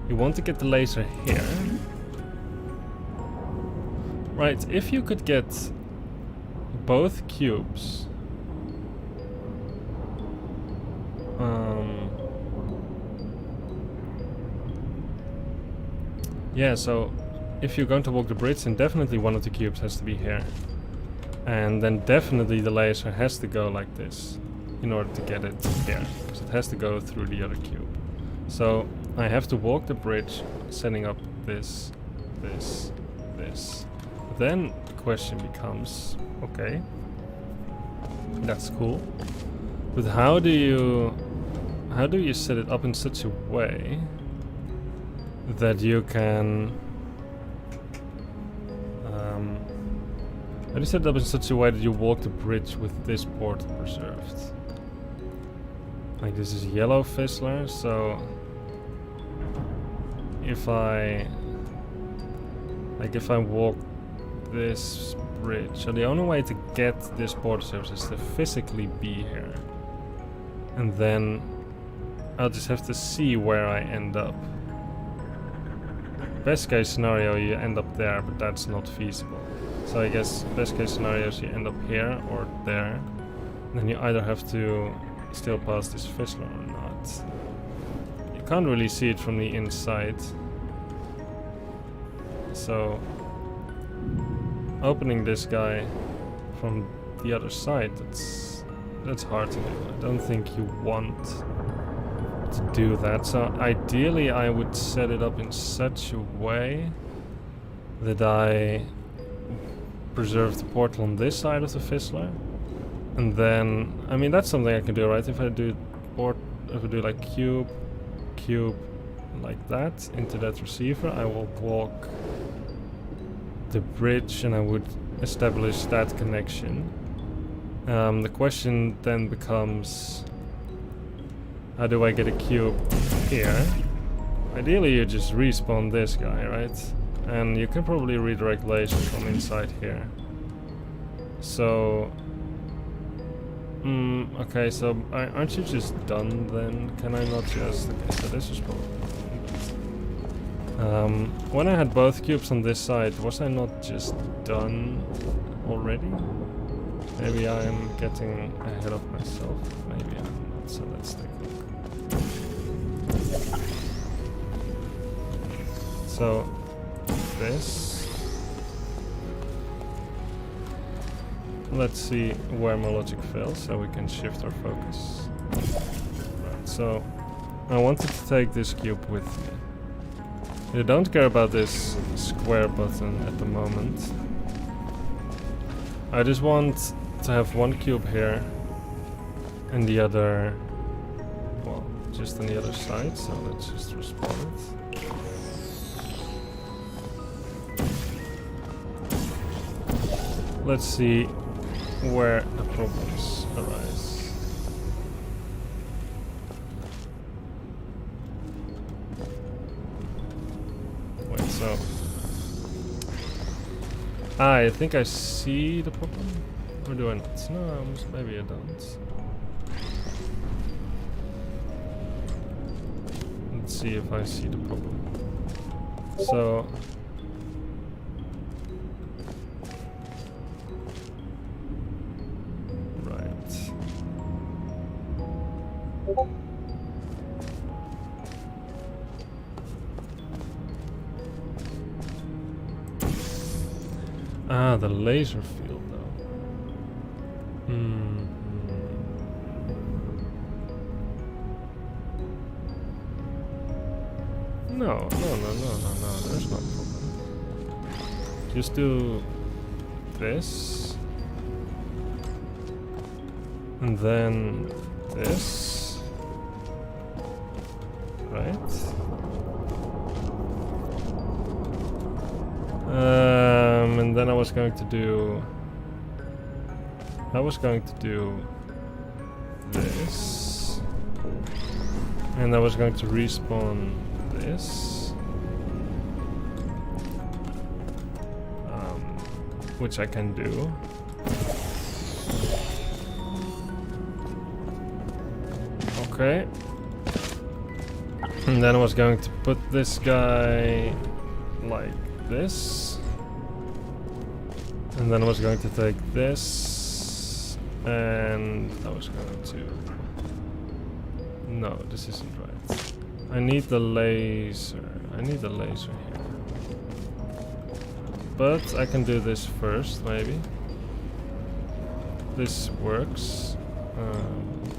A: you want to get the laser here, right? If you could get both cubes, yeah, so if you're going to walk the bridge, then definitely one of the cubes has to be here. And then definitely the laser has to go like this in order to get it here. Because it has to go through the other cube. So I have to walk the bridge, setting up this. Then the question becomes, okay, that's cool. But how do you set it up in such a way that you can how do you set it up in such a way that you walk the bridge with this portal preserved? Like, this is yellow Fizzler, so if I walk this bridge. So the only way to get this border surface is to physically be here. And then I'll just have to see where I end up. Best case scenario, you end up there, but that's not feasible. So I guess best case scenario is you end up here or there. Then you either have to still pass this fizzler or not. You can't really see it from the inside. So opening this guy from the other side, that's hard to do. I don't think you want to do that. So ideally I would set it up in such a way that I preserve the portal on this side of the fizzler. And then, I mean, that's something I can do, right? If I do like cube, like that into that receiver, I will walk the bridge and I would establish that connection. The question then becomes, how do I get a cube here? Ideally you just respawn this guy, right? And you can probably redirect lasers from inside here. So okay, so aren't you just done then? Can I not just... Okay, so this is probably... when I had both cubes on this side, was I not just done already? Maybe I am getting ahead of myself. Maybe I'm not, so let's take a look. So, this... Let's see where my logic fails, so we can shift our focus. Right, so I wanted to take this cube with me. I don't care about this square button at the moment. I just want to have one cube here and the other, well, just on the other side, so let's just respawn it. Let's see where the problems arise. Wait, so... I think I see the problem? Or do I not? No, maybe I don't. Let's see if I see the problem. So... Ah, the laser field though. No, there's no problem. Just do this. And then this. Right? And then I was going to do this, and I was going to respawn this, which I can do. Okay. And then I was going to put this guy like this. And then I was going to take this, and I was going to... No, this isn't right. I need the laser. I need the laser here. But I can do this first, maybe. This works.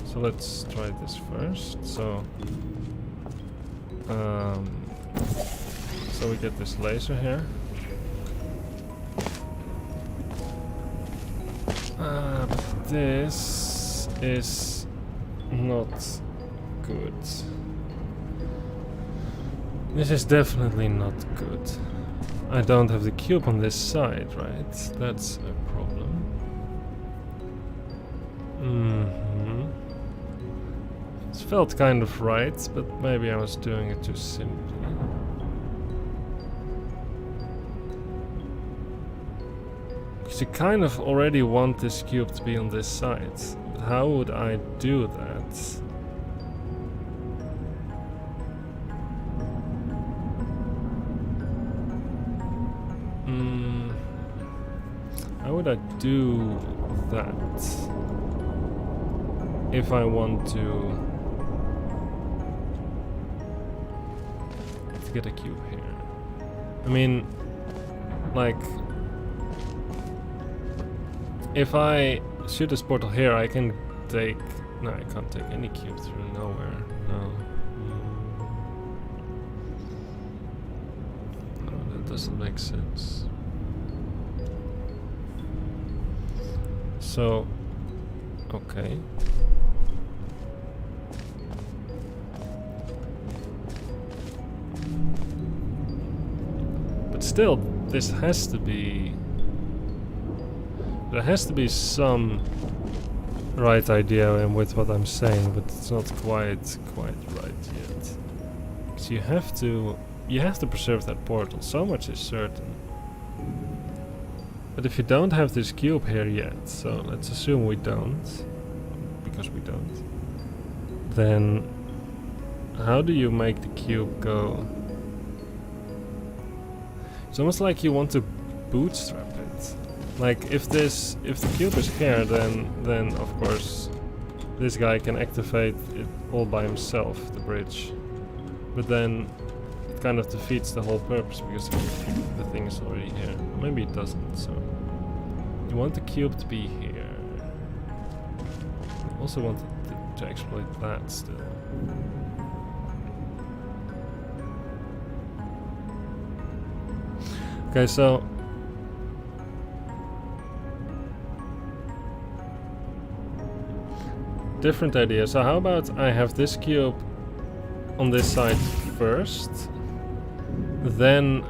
A: So let's try this first. So we get this laser here. But this is not good. This is definitely not good. I don't have the cube on this side, right? That's a problem. It felt kind of right, but maybe I was doing it too simply. Because you kind of already want this cube to be on this side. But how would I do that? How would I do that? If I want to get a cube here. I mean, like, if I shoot this portal here, I can take... No, I can't take any cube through nowhere. No. No, that doesn't make sense. So, okay. But still, this has to be... There has to be some right idea in with what I'm saying, but it's not quite right yet. Because you have to preserve that portal. So much is certain. But if you don't have this cube here yet, so let's assume we don't, because we don't, then how do you make the cube go? It's almost like you want to bootstrap it. Like if the cube is here, then of course this guy can activate it all by himself, the bridge. But then it kind of defeats the whole purpose because the thing is already here. Maybe it doesn't, so you want the cube to be here. You also want to exploit that still. Okay, so different idea. So how about I have this cube on this side first, then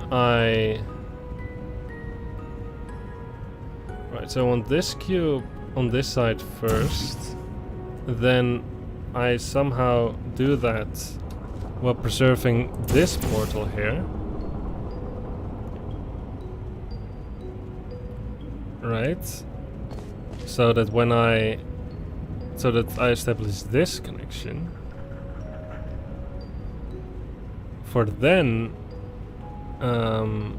A: Right, so I want this cube on this side first, then I somehow do that while preserving this portal here. Right? So that when I establish this connection, for then no,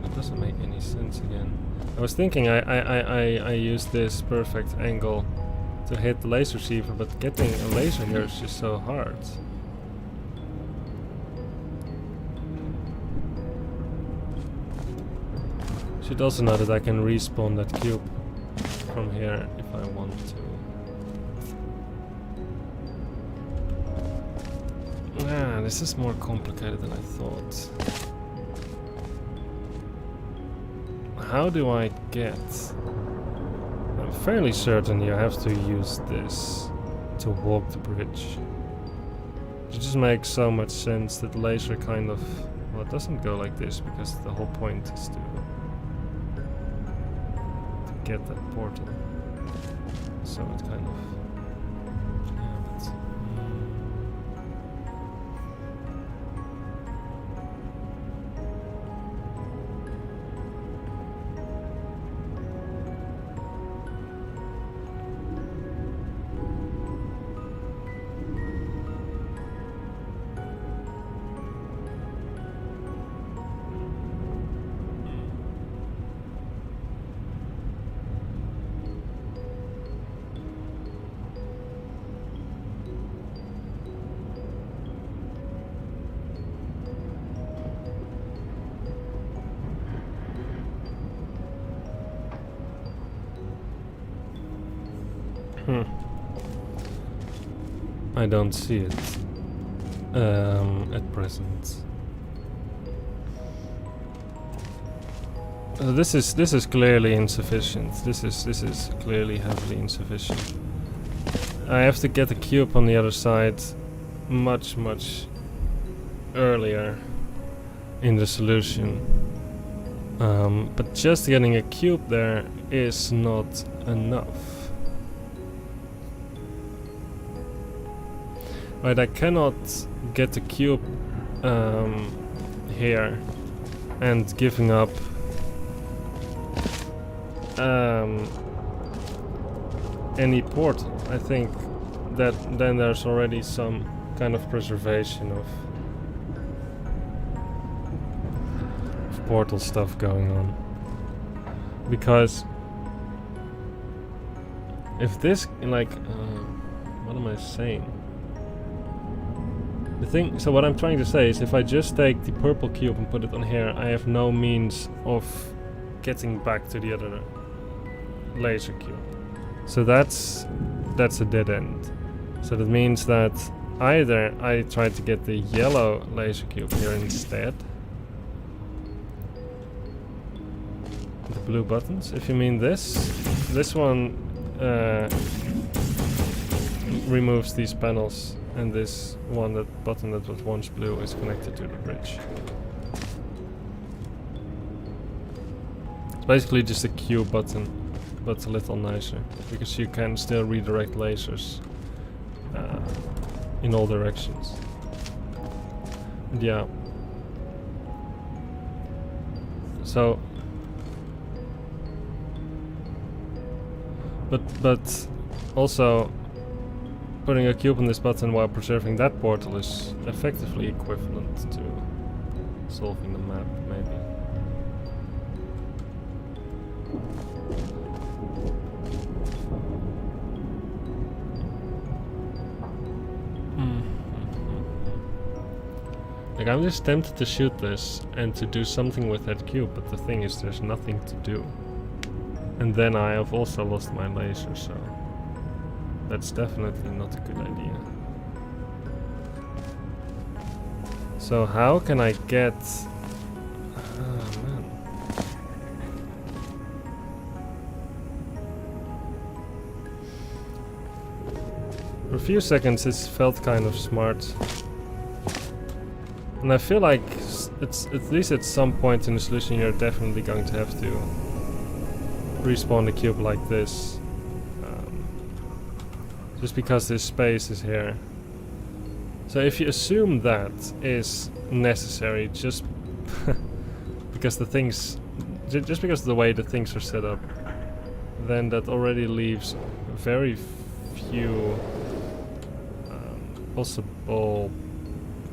A: it doesn't make any sense again. I was thinking I use this perfect angle to hit the laser receiver, but getting a laser here is just so hard. Should also know that I can respawn that cube from here if I want to. Ah, this is more complicated than I thought. How do I get... I'm fairly certain you have to use this to walk the bridge. It just makes so much sense that the laser kind of... Well, it doesn't go like this because the whole point is to get that portal. So it kind of... Yeah, but... I don't see it at present. This is clearly insufficient. This is clearly heavily insufficient. I have to get the cube on the other side much earlier in the solution. But just getting a cube there is not enough. Right, I cannot get the cube here and giving up any portal. I think that then there's already some kind of preservation of portal stuff going on. Because if this, like, what am I saying? The thing, so what I'm trying to say is if I just take the purple cube and put it on here, I have no means of getting back to the other laser cube. So that's a dead end. So that means that either I try to get the yellow laser cube here instead. The blue buttons, if you mean this one removes these panels, and this one, that button that was once blue, is connected to the bridge. It's basically just a Q button, but a little nicer, because you can still redirect lasers in all directions. And yeah. So but also putting a cube on this button while preserving that portal is effectively equivalent to solving the map, maybe. Like, I'm just tempted to shoot this and to do something with that cube, but the thing is there's nothing to do. And then I have also lost my laser, so that's definitely not a good idea. So how can I get... Oh man. For a few seconds this felt kind of smart. And I feel like it's at least at some point in the solution you're definitely going to have to respawn the cube like this. Just because this space is here. So if you assume that is necessary just because the things... just because of the way the things are set up, then that already leaves very few possible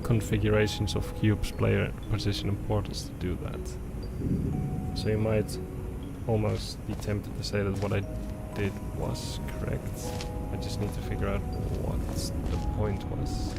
A: configurations of cubes, player position and portals to do that. So you might almost be tempted to say that what I did was correct. I just need to figure out what the point was.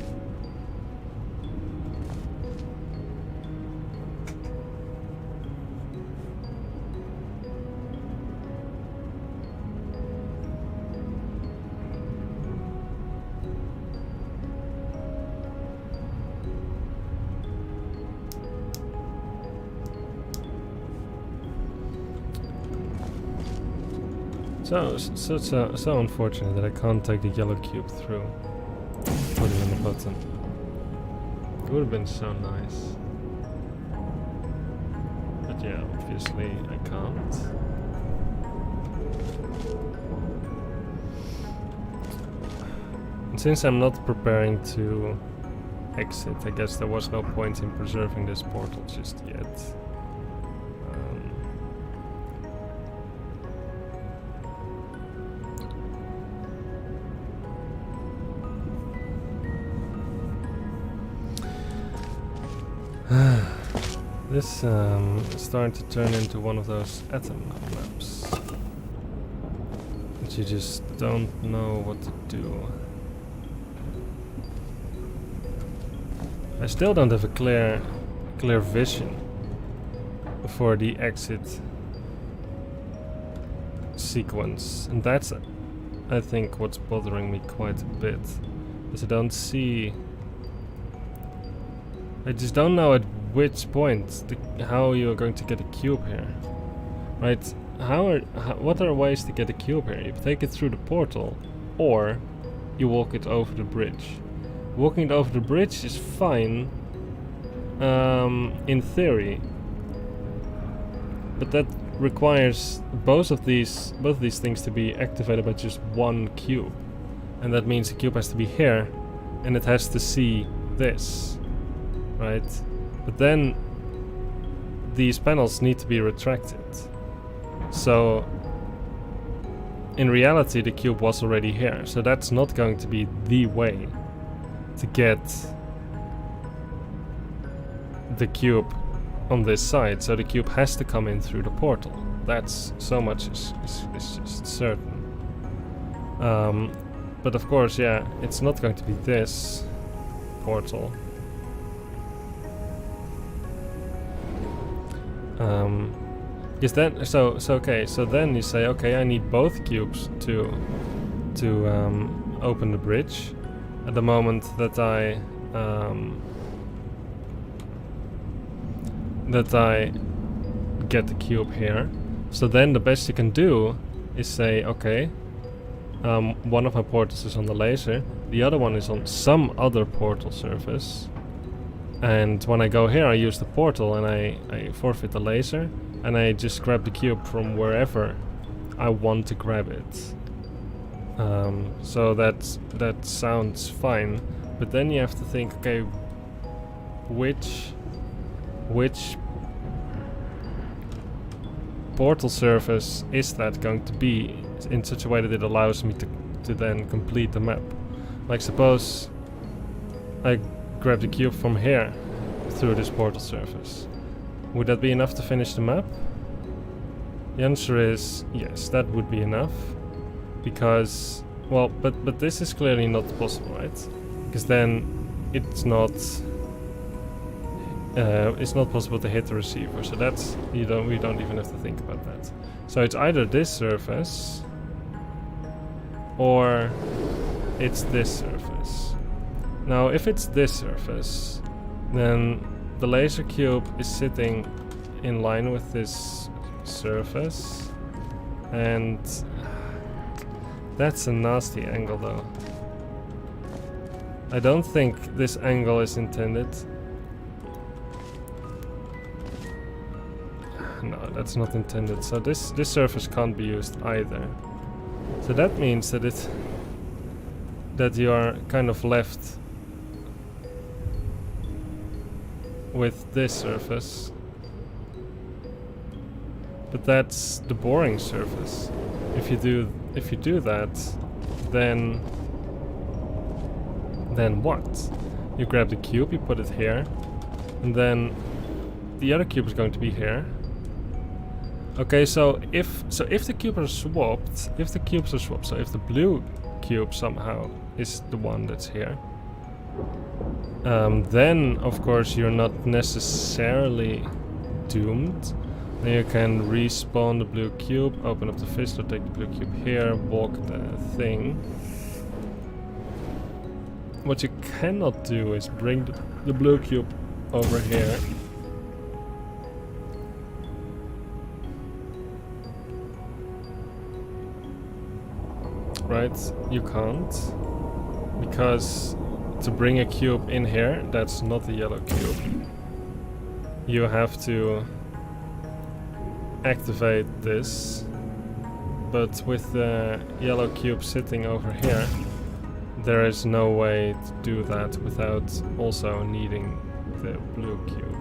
A: So unfortunate that I can't take the yellow cube through. Put it in the button. It would have been so nice. But yeah, obviously I can't. And since I'm not preparing to exit, I guess there was no point in preserving this portal just yet. This is starting to turn into one of those atom maps. But you just don't know what to do. I still don't have a clear vision for the exit sequence. And that's, I think, what's bothering me quite a bit. Because I don't see... I just don't know at which point how you're going to get a cube here, right? What are ways to get a cube here? You take it through the portal, or you walk it over the bridge. Walking it over the bridge is fine, in theory, but that requires both of these things to be activated by just one cube, and that means the cube has to be here, and it has to see this, right? But then these panels need to be retracted. So in reality the cube was already here, so that's not going to be the way to get the cube on this side, so the cube has to come in through the portal. That's so much is just certain. But of course, yeah, it's not going to be this portal. Is that so okay, so then you say, okay, I need both cubes to open the bridge. At the moment that I get the cube here, so then the best you can do is say, okay, one of my portals is on the laser, the other one is on some other portal surface, and when I go here I use the portal and I forfeit the laser, and I just grab the cube from wherever I want to grab it. So that sounds fine, but then you have to think, okay, which portal surface is that going to be in such a way that it allows me to then complete the map? Like, suppose I grab the cube from here through this portal surface. Would that be enough to finish the map? The answer is yes, that would be enough. Because, well, but this is clearly not possible, right? Because then it's not possible to hit the receiver. So that's we don't even have to think about that. So it's either this surface or it's this surface. Now, if it's this surface, then the laser cube is sitting in line with this surface, and that's a nasty angle though. I don't think this angle is intended. No, that's not intended. So this surface can't be used either. So that means that you are kind of left with this surface. But that's the boring surface. If you do that, then what? You grab the cube, you put it here, and then the other cube is going to be here. Okay, so if the cubes are swapped, so if the blue cube somehow is the one that's here, then of course you're not necessarily doomed. Then you can respawn the blue cube, open up the fist, or take the blue cube here, walk the thing. What you cannot do is bring the blue cube over here. Right? You can't. Because to bring a cube in here, that's not a yellow cube. You have to activate this, but with the yellow cube sitting over here, there is no way to do that without also needing the blue cube.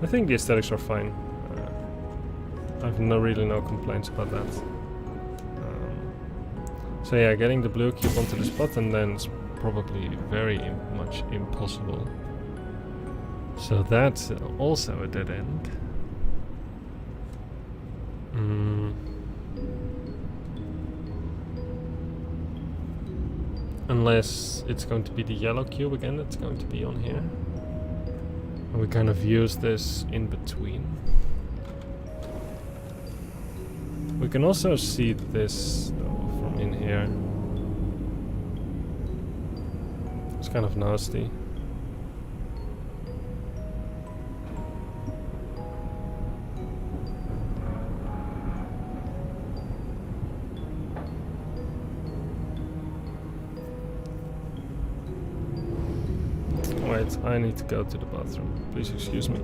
A: I think the aesthetics are fine. I've really no complaints about that. So yeah, getting the blue cube onto the spot and then it's probably very much impossible. So that's also a dead end. Unless it's going to be the yellow cube again that's going to be on here. And we kind of use this in between. We can also see this though, from in here. It's kind of nasty. Wait, I need to go to the bathroom. Please excuse me.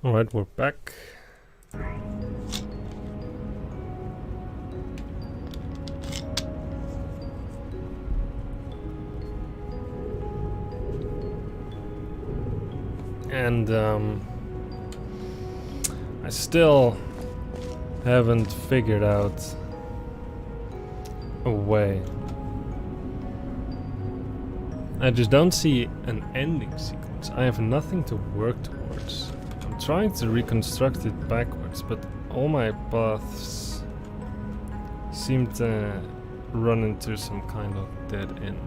A: Alright, we're back. And I still haven't figured out a way. I just don't see an ending sequence. I have nothing to work towards. I'm trying to reconstruct it backwards, but all my paths seem to run into some kind of dead end.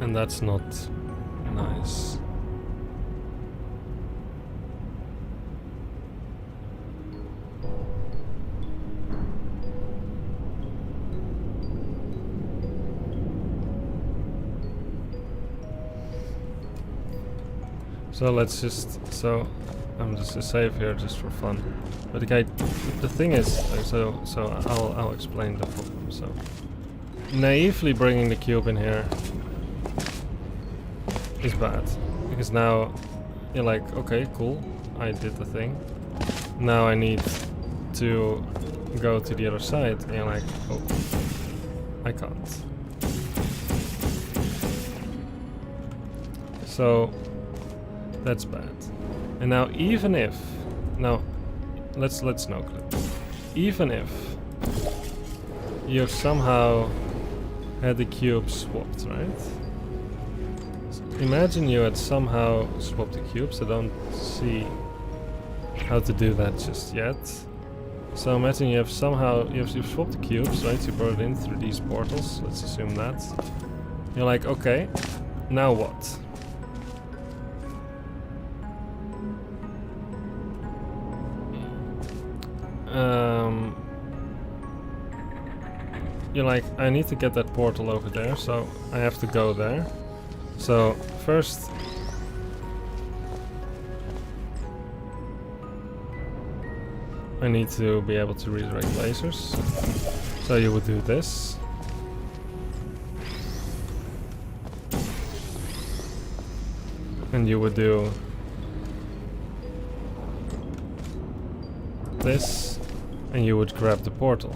A: And that's not nice. So let's just, I'm just a save here just for fun. But the thing is, I'll explain the problem. So naively bringing the cube in here is bad, because now you're like, okay, cool, I did the thing. Now I need to go to the other side, and you're like, oh, I can't. So that's bad. And now even if, let's no clip. Even if you've somehow had the cube swapped, right? Imagine you had somehow swapped the cubes. I don't see how to do that just yet. So imagine you've swapped the cubes, right? You brought it in through these portals. Let's assume that. You're like, okay, now what? You're like, I need to get that portal over there, so I have to go there. So first, I need to be able to redirect lasers. So you would do this. And you would do this, and you would grab the portal.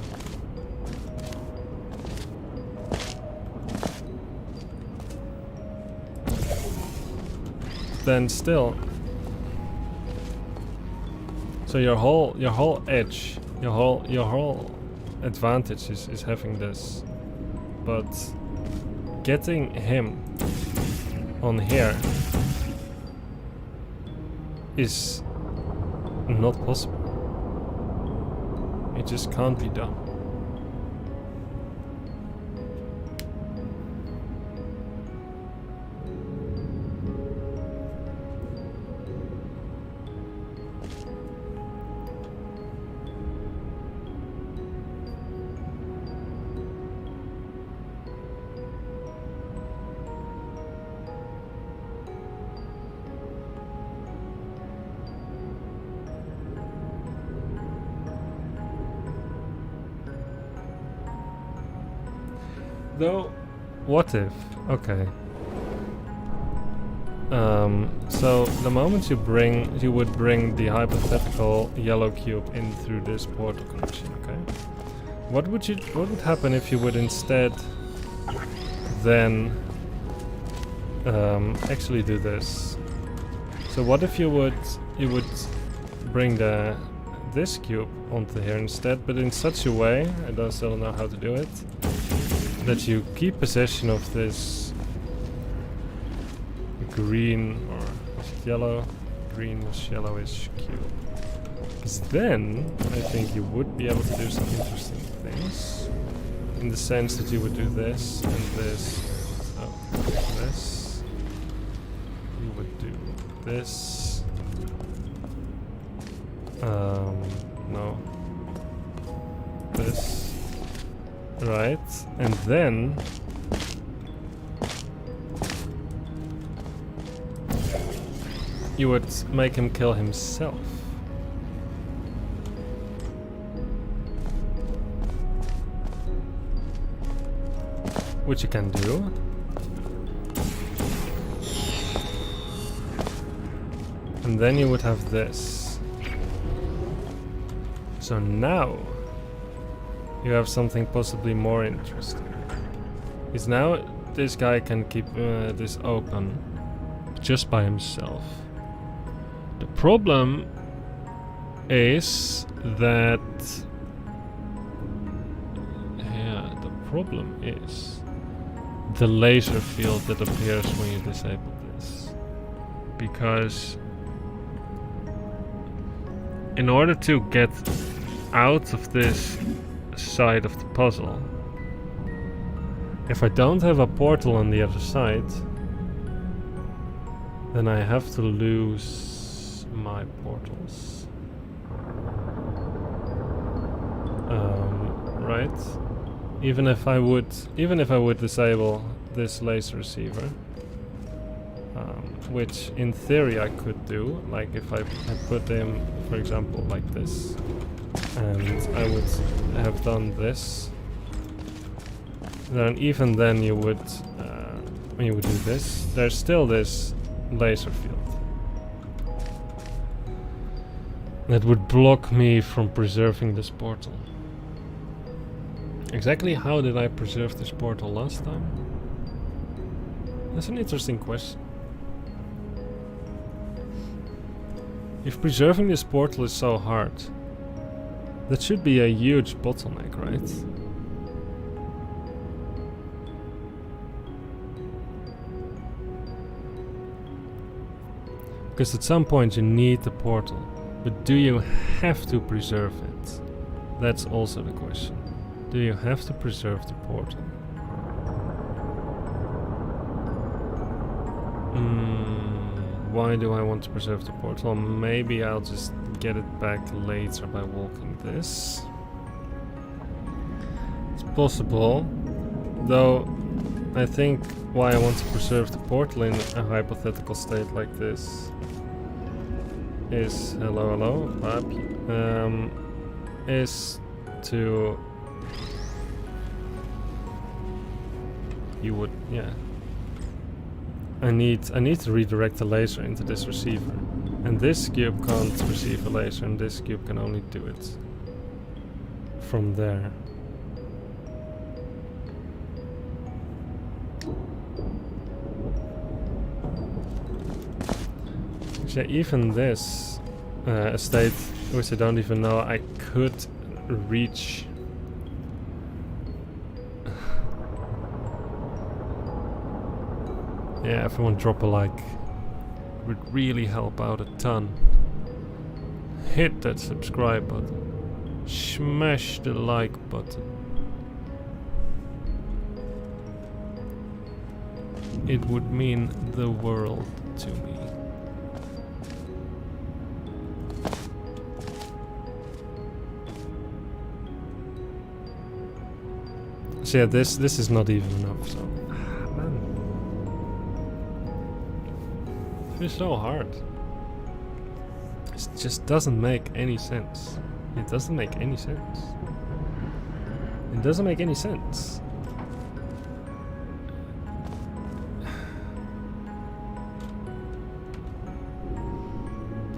A: Then still, so your whole edge, your whole advantage is having this, but getting him on here is not possible. It just can't be done. Though, what if? Okay. So the moment you would bring the hypothetical yellow cube in through this portal connection, okay? What would happen if you would instead then actually do this? So what if you would bring this cube onto here instead, but in such a way, I still don't know how to do it, that you keep possession of this green, or is it yellow? Greenish, yellowish cube. Because then, I think you would be able to do some interesting things. In the sense that you would do this, and this, this. You would do this. No. This. Right, and then you would make him kill himself. which you can do. And then you would have this. So now you have something possibly more interesting. Is now this guy can keep this open just by himself. The problem is that the laser field that appears when you disable this. Because in order to get out of this side of the puzzle, if I don't have a portal on the other side, then I have to lose my portals. Right? Even if I would disable this laser receiver, which in theory I could do, like if I put him, for example, like this, and I would have done this, then even then you would, when you would do this, there's still this laser field that would block me from preserving this portal. Exactly how did I preserve this portal last time? That's an interesting question. If preserving this portal is so hard, that should be a huge bottleneck, right? Because at some point you need the portal, but do you have to preserve it? That's also the question. Do you have to preserve the portal? Why do I want to preserve the portal? Maybe I'll just get it back later by walking this. It's possible, though I think why I want to preserve the portal in a hypothetical state like this is is to I need to redirect the laser into this receiver, and this cube can't receive a laser, and this cube can only do it from there. So even this state, which I don't even know I could reach. Yeah, everyone drop a like. Would really help out a ton. Hit that subscribe button. Smash the like button. It would mean the world to me. So yeah, this is not even enough, so man. It's so hard. It just doesn't make any sense. It doesn't make any sense. It doesn't make any sense.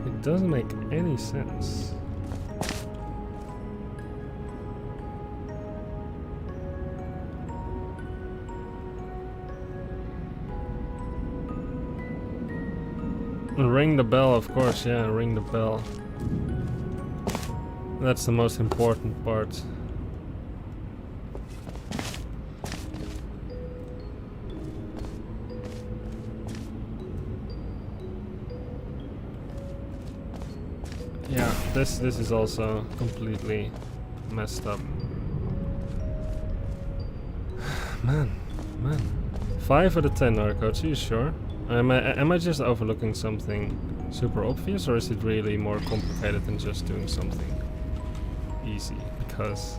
A: It doesn't make any sense. Ring the bell, of course, yeah, ring the bell. That's the most important part. Yeah, this is also completely messed up. Man. 5 out of 10 narcotics, are you sure? Am I just overlooking something super obvious, or is it really more complicated than just doing something easy? Because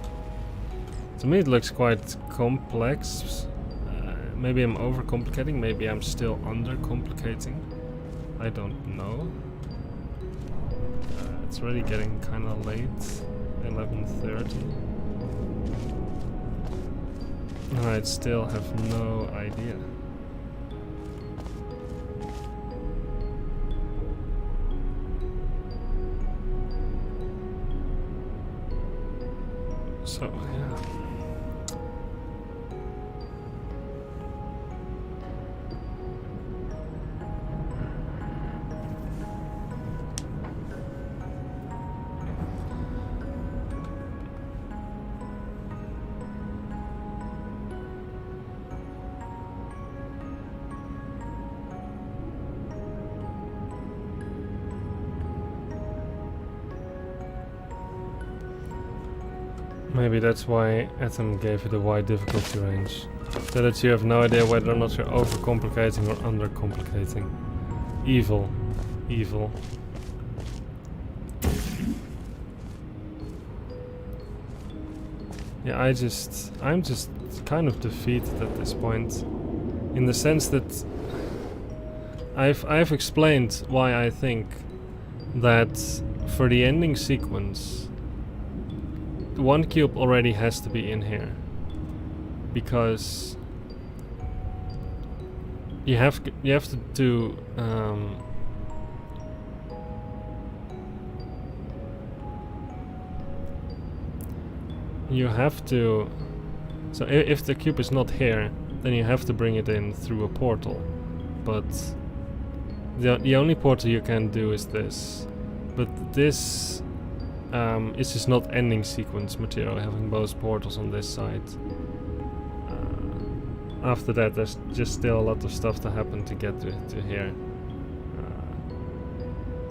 A: to me it looks quite complex. Maybe I'm overcomplicating, maybe I'm still undercomplicating. I don't know. It's already getting kind of late, 11:30. And I still have no idea. So, yeah. Maybe that's why Atom gave it a wide difficulty range. So that you have no idea whether or not you're overcomplicating or undercomplicating. Evil. Evil. Yeah, I'm just kind of defeated at this point. In the sense that I've explained why I think that for the ending sequence one cube already has to be in here, because you have to do you have to. So if the cube is not here, then you have to bring it in through a portal. But the only portal you can do is this. But this it's just not ending sequence material, having both portals on this side. After that, there's just still a lot of stuff to happen to get to here.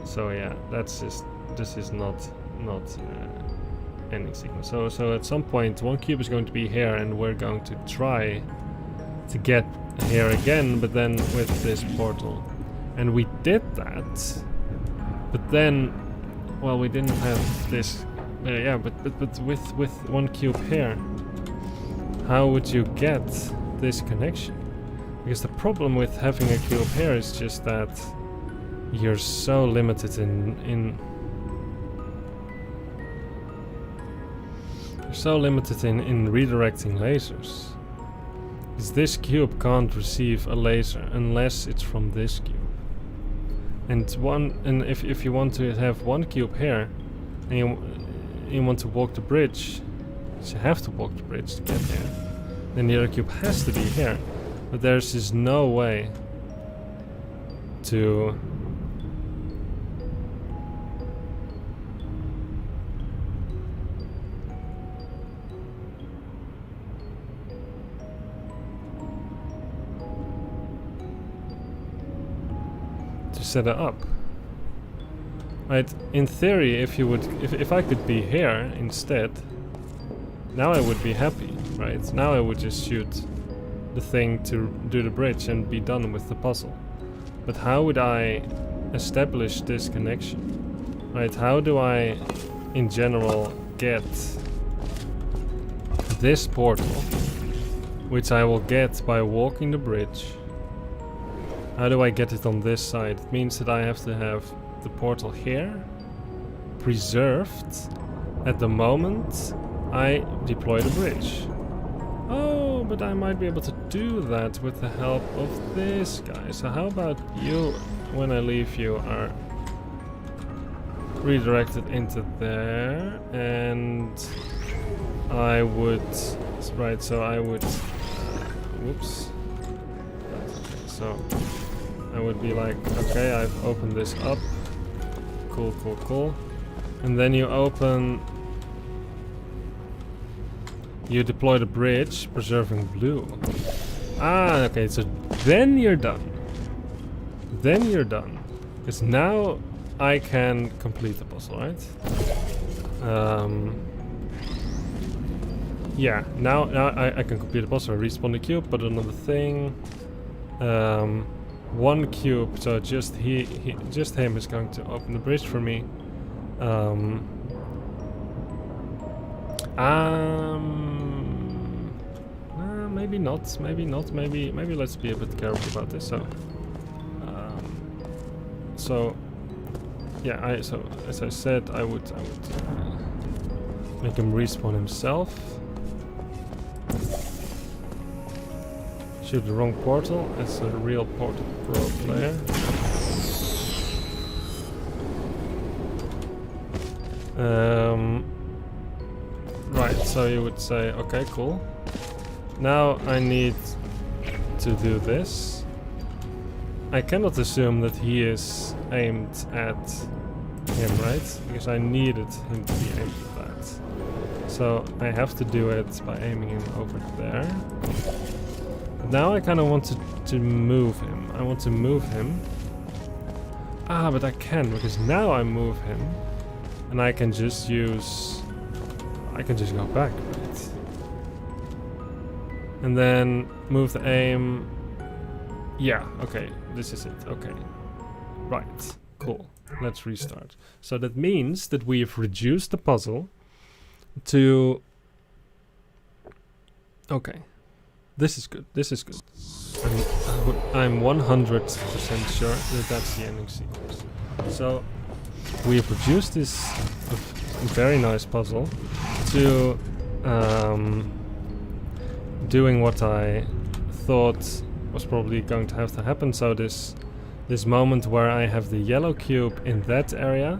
A: So yeah, this is not ending sequence. So at some point, one cube is going to be here, and we're going to try to get here again, but then with this portal. And we did that, but then. Well, we didn't have this. Yeah, but with one cube here, how would you get this connection? Because the problem with having a cube here is just that you're so limited in redirecting lasers. Because this cube can't receive a laser unless it's from this cube. And if you want to have one cube here, and you want to walk the bridge, you have to walk the bridge to get here. Then the other cube has to be here, but there's just no way to set it up. Right, in theory, if I could be here instead, now I would be happy, right? Now I would just shoot the thing to do the bridge and be done with the puzzle. But how would I establish this connection? Right, how do I, in general, get this portal, which I will get by walking the bridge? How do I get it on this side? It means that I have to have the portal here, preserved at the moment I deploy the bridge. Oh, but I might be able to do that with the help of this guy. So how about you, when I leave you, are redirected into there, and I would, right, so I would, whoops. So I would be like, okay, I've opened this up. Cool, cool, cool. And then you deploy the bridge, preserving blue. Ah, okay, so then you're done. Then you're done. Because now I can complete the puzzle, right? Yeah, now I can complete the puzzle. I respawn the cube, but another thing. One cube, so just him is going to open the bridge for me. Maybe not. Maybe let's be a bit careful about this. So, yeah. So as I said, I would make him respawn himself. Shoot the wrong portal. It's a real Portal Pro player. Right, so you would say, okay, cool. Now I need to do this. I cannot assume that he is aimed at him, right? Because I needed him to be aimed at that. So I have to do it by aiming him over there. Now I kind of want to move him. I want to move him. Ah, but I can, because now I move him. And I can just use... I can just go back, right? And then move the aim... Yeah, okay, this is it, okay. Right, cool. Let's restart. So that means that we've reduced the puzzle to... Okay. This is good, this is good. I'm 100% sure that that's the ending sequence. So, we've reduced this very nice puzzle to doing what I thought was probably going to have to happen. So this moment where I have the yellow cube in that area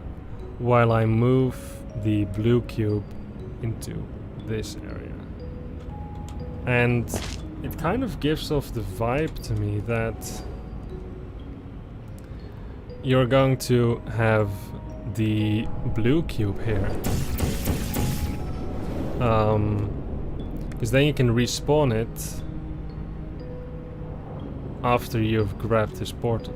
A: while I move the blue cube into this area. And it kind of gives off the vibe to me that you're going to have the blue cube here. Because then you can respawn it after you've grabbed this portal.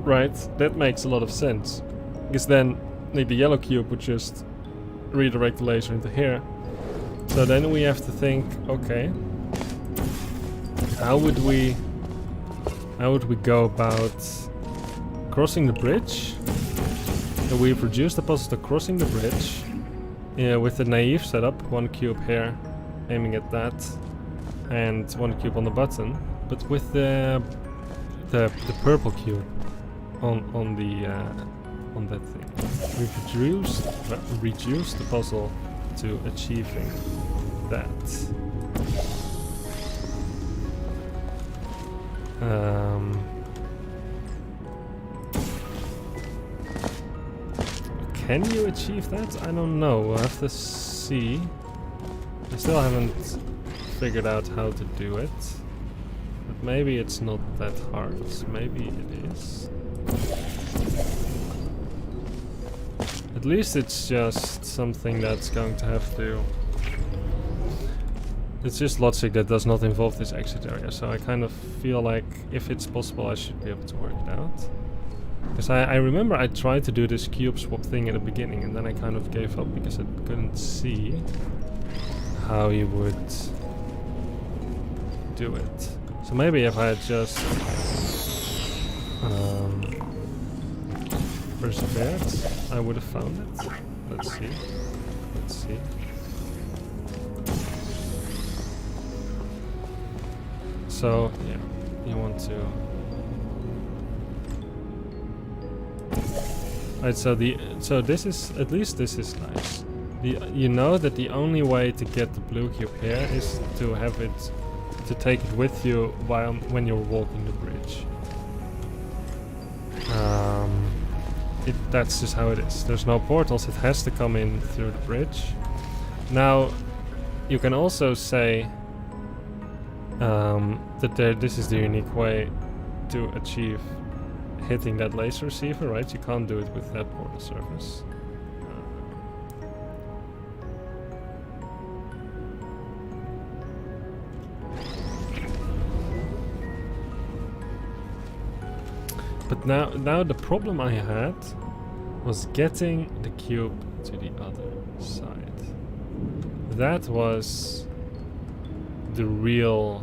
A: Right, that makes a lot of sense. Because then the yellow cube would just redirect the laser into here. So then we have to think, okay, how would we go about crossing the bridge? And we've reduced the puzzle to crossing the bridge with the naive setup, one cube here, aiming at that, and one cube on the button. But with the purple cube on that thing, we've reduced the puzzle to achieving that. Can you achieve that? I don't know. We'll have to see. I still haven't figured out how to do it. But maybe it's not that hard. Maybe it is. At least it's just something that's going to have to... It's just logic that does not involve this exit area, so I kind of feel like if it's possible I should be able to work it out. Because I remember I tried to do this cube swap thing at the beginning and then I kind of gave up because I couldn't see how you would do it. So maybe if I had just persevered, I would have found it. Let's see. Let's see. So, yeah, you want to... Right, so this is, at least this is nice. You know that the only way to get the blue cube here is to have it, to take it with you when you're walking the bridge. That's just how it is. There's no portals, it has to come in through the bridge. Now, you can also say that this is the unique way to achieve hitting that laser receiver, right? You can't do it with that portal surface. But now the problem I had was getting the cube to the other side. That was the real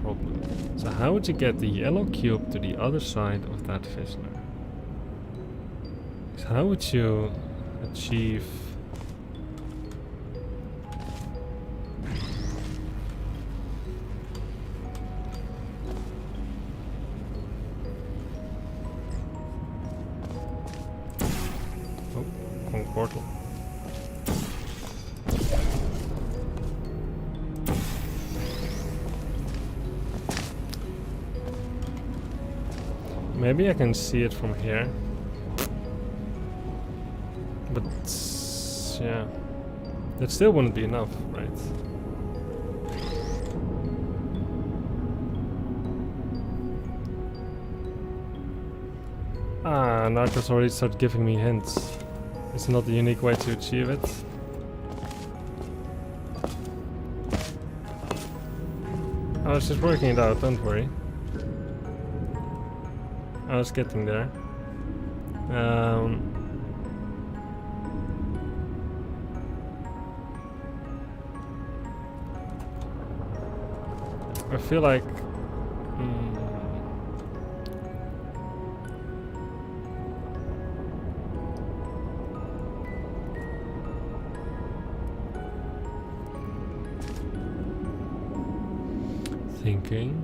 A: problem. So how would you get the yellow cube to the other side of that fizzler? So how would you achieve... Oh, wrong portal. Maybe I can see it from here. But yeah, that still wouldn't be enough, right? Ah, Narcos already started giving me hints. It's not the unique way to achieve it. I was just working it out, don't worry. I was getting there. I feel like thinking.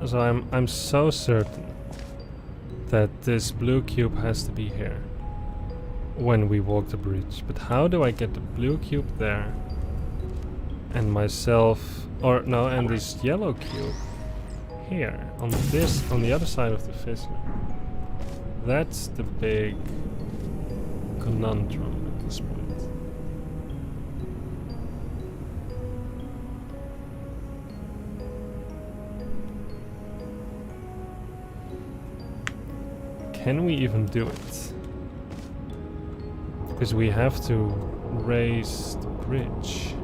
A: So I'm so certain that this blue cube has to be here when we walk the bridge. But how do I get the blue cube there and myself, or no, and this yellow cube here on the other side of the fissure? That's the big conundrum at this point. Can we even do it? Because we have to raise the bridge.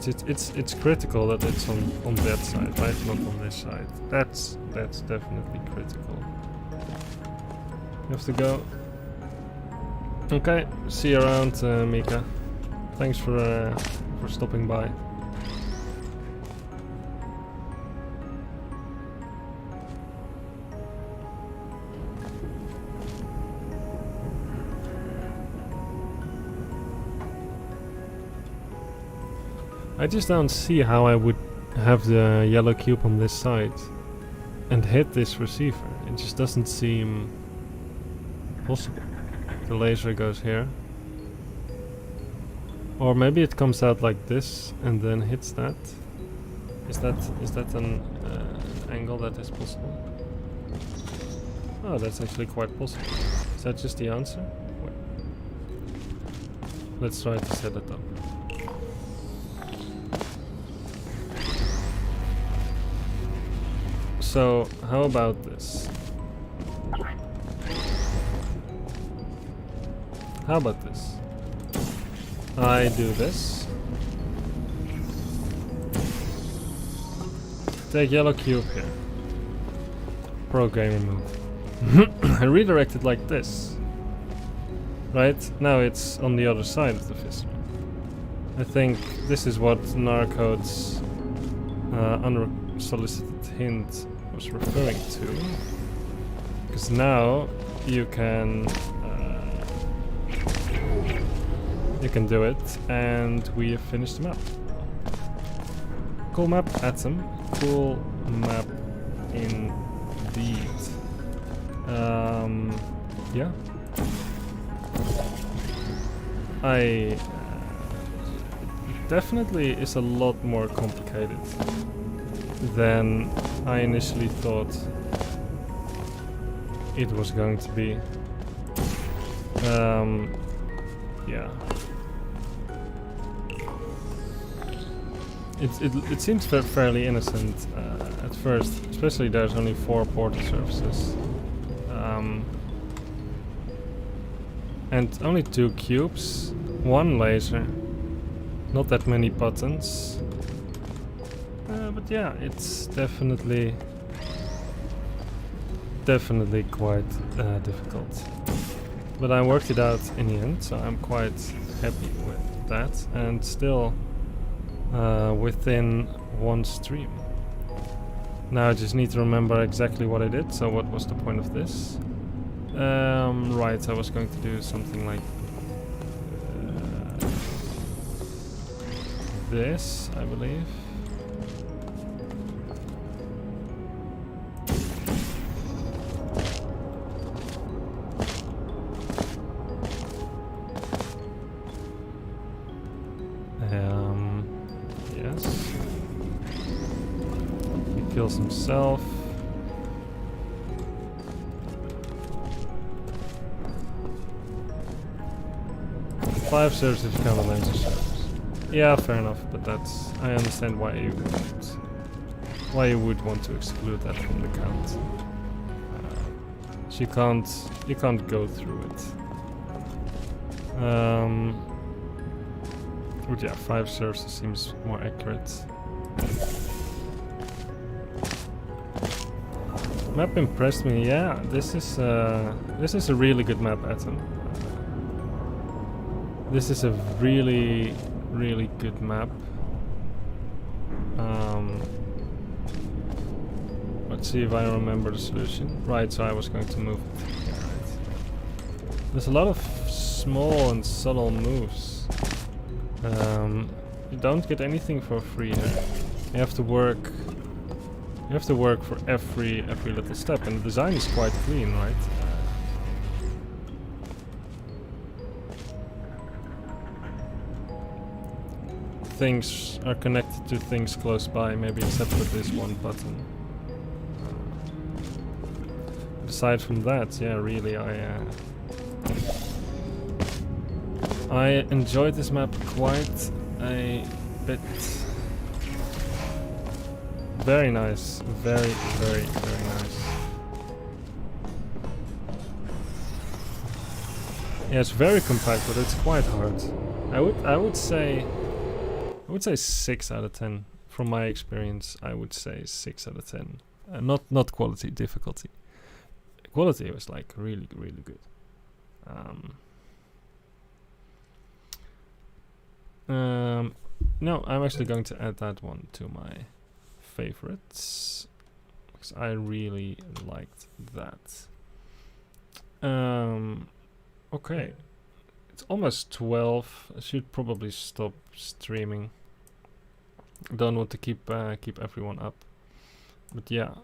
A: It's critical that it's on that side, right? Not on this side. That's definitely critical. You have to go. Okay, see you around, Mika. Thanks for stopping by. I just don't see how I would have the yellow cube on this side and hit this receiver. It just doesn't seem possible. The laser goes here. Or maybe it comes out like this and then hits that. Is that an angle that is possible? Oh, that's actually quite possible. Is that just the answer? Wait. Let's try to set it up. So, how about this? How about this? I do this. Take yellow cube here. Pro gamer move. I redirect it like this. Right? Now it's on the other side of the fissure. I think this is what Narcode's unsolicited hint was referring to, because now you can do it, and we have finished the map. Cool map, Atom. Cool map indeed. Yeah. It definitely is a lot more complicated than I initially thought it was going to be. Yeah. It seems fairly innocent at first, especially there's only 4 portal surfaces. And only 2 cubes, 1 laser, not that many buttons. But yeah, it's definitely quite difficult. But I worked it out in the end, so I'm quite happy with that, and still within 1 stream. Now I just need to remember exactly what I did, so what was the point of this? Right, I was going to do something like this, I believe. Yes. He kills himself. Five serves if you count the laser servers. Yeah, fair enough, but that's... I understand why you would want to exclude that from the count. So you can't go through it. But yeah, 5 serves seems more accurate. Map impressed me. Yeah, this is a really good map, Atom. This is a really, really good map. Let's see if I remember the solution. Right, so I was going to move it. Yeah, right. There's a lot of small and subtle moves. You don't get anything for free here. You have to work. You have to work for every little step, and the design is quite clean, right? Things are connected to things close by, maybe except for this one button. Aside from that, yeah, really, I enjoyed this map quite a bit. Very nice, very, very, very nice. Yeah, it's very compact, but it's quite hard. I would say 6 out of 10 from my experience. I would say 6 out of 10. Not quality, difficulty. Quality was like really, really good. No, I'm actually going to add that one to my favorites because I really liked that. Okay, it's almost 12. I should probably stop streaming. Don't want to keep everyone up, but yeah.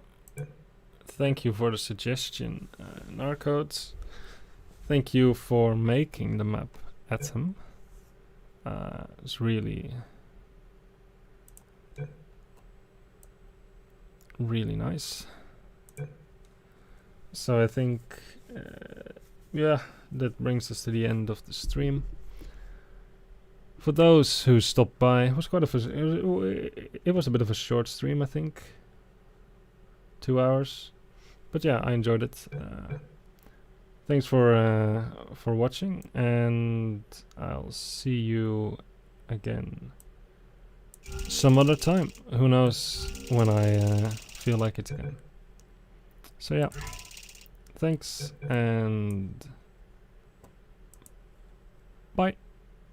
A: Thank you for the suggestion, Narcodes. Thank you for making the map, Atom. It's really, really nice. So I think, yeah, that brings us to the end of the stream. For those who stopped by, it was quite it was a bit of a short stream, I think. 2 hours, but yeah, I enjoyed it. Thanks for watching, and I'll see you again some other time. Who knows when I feel like it again. So yeah, thanks and bye.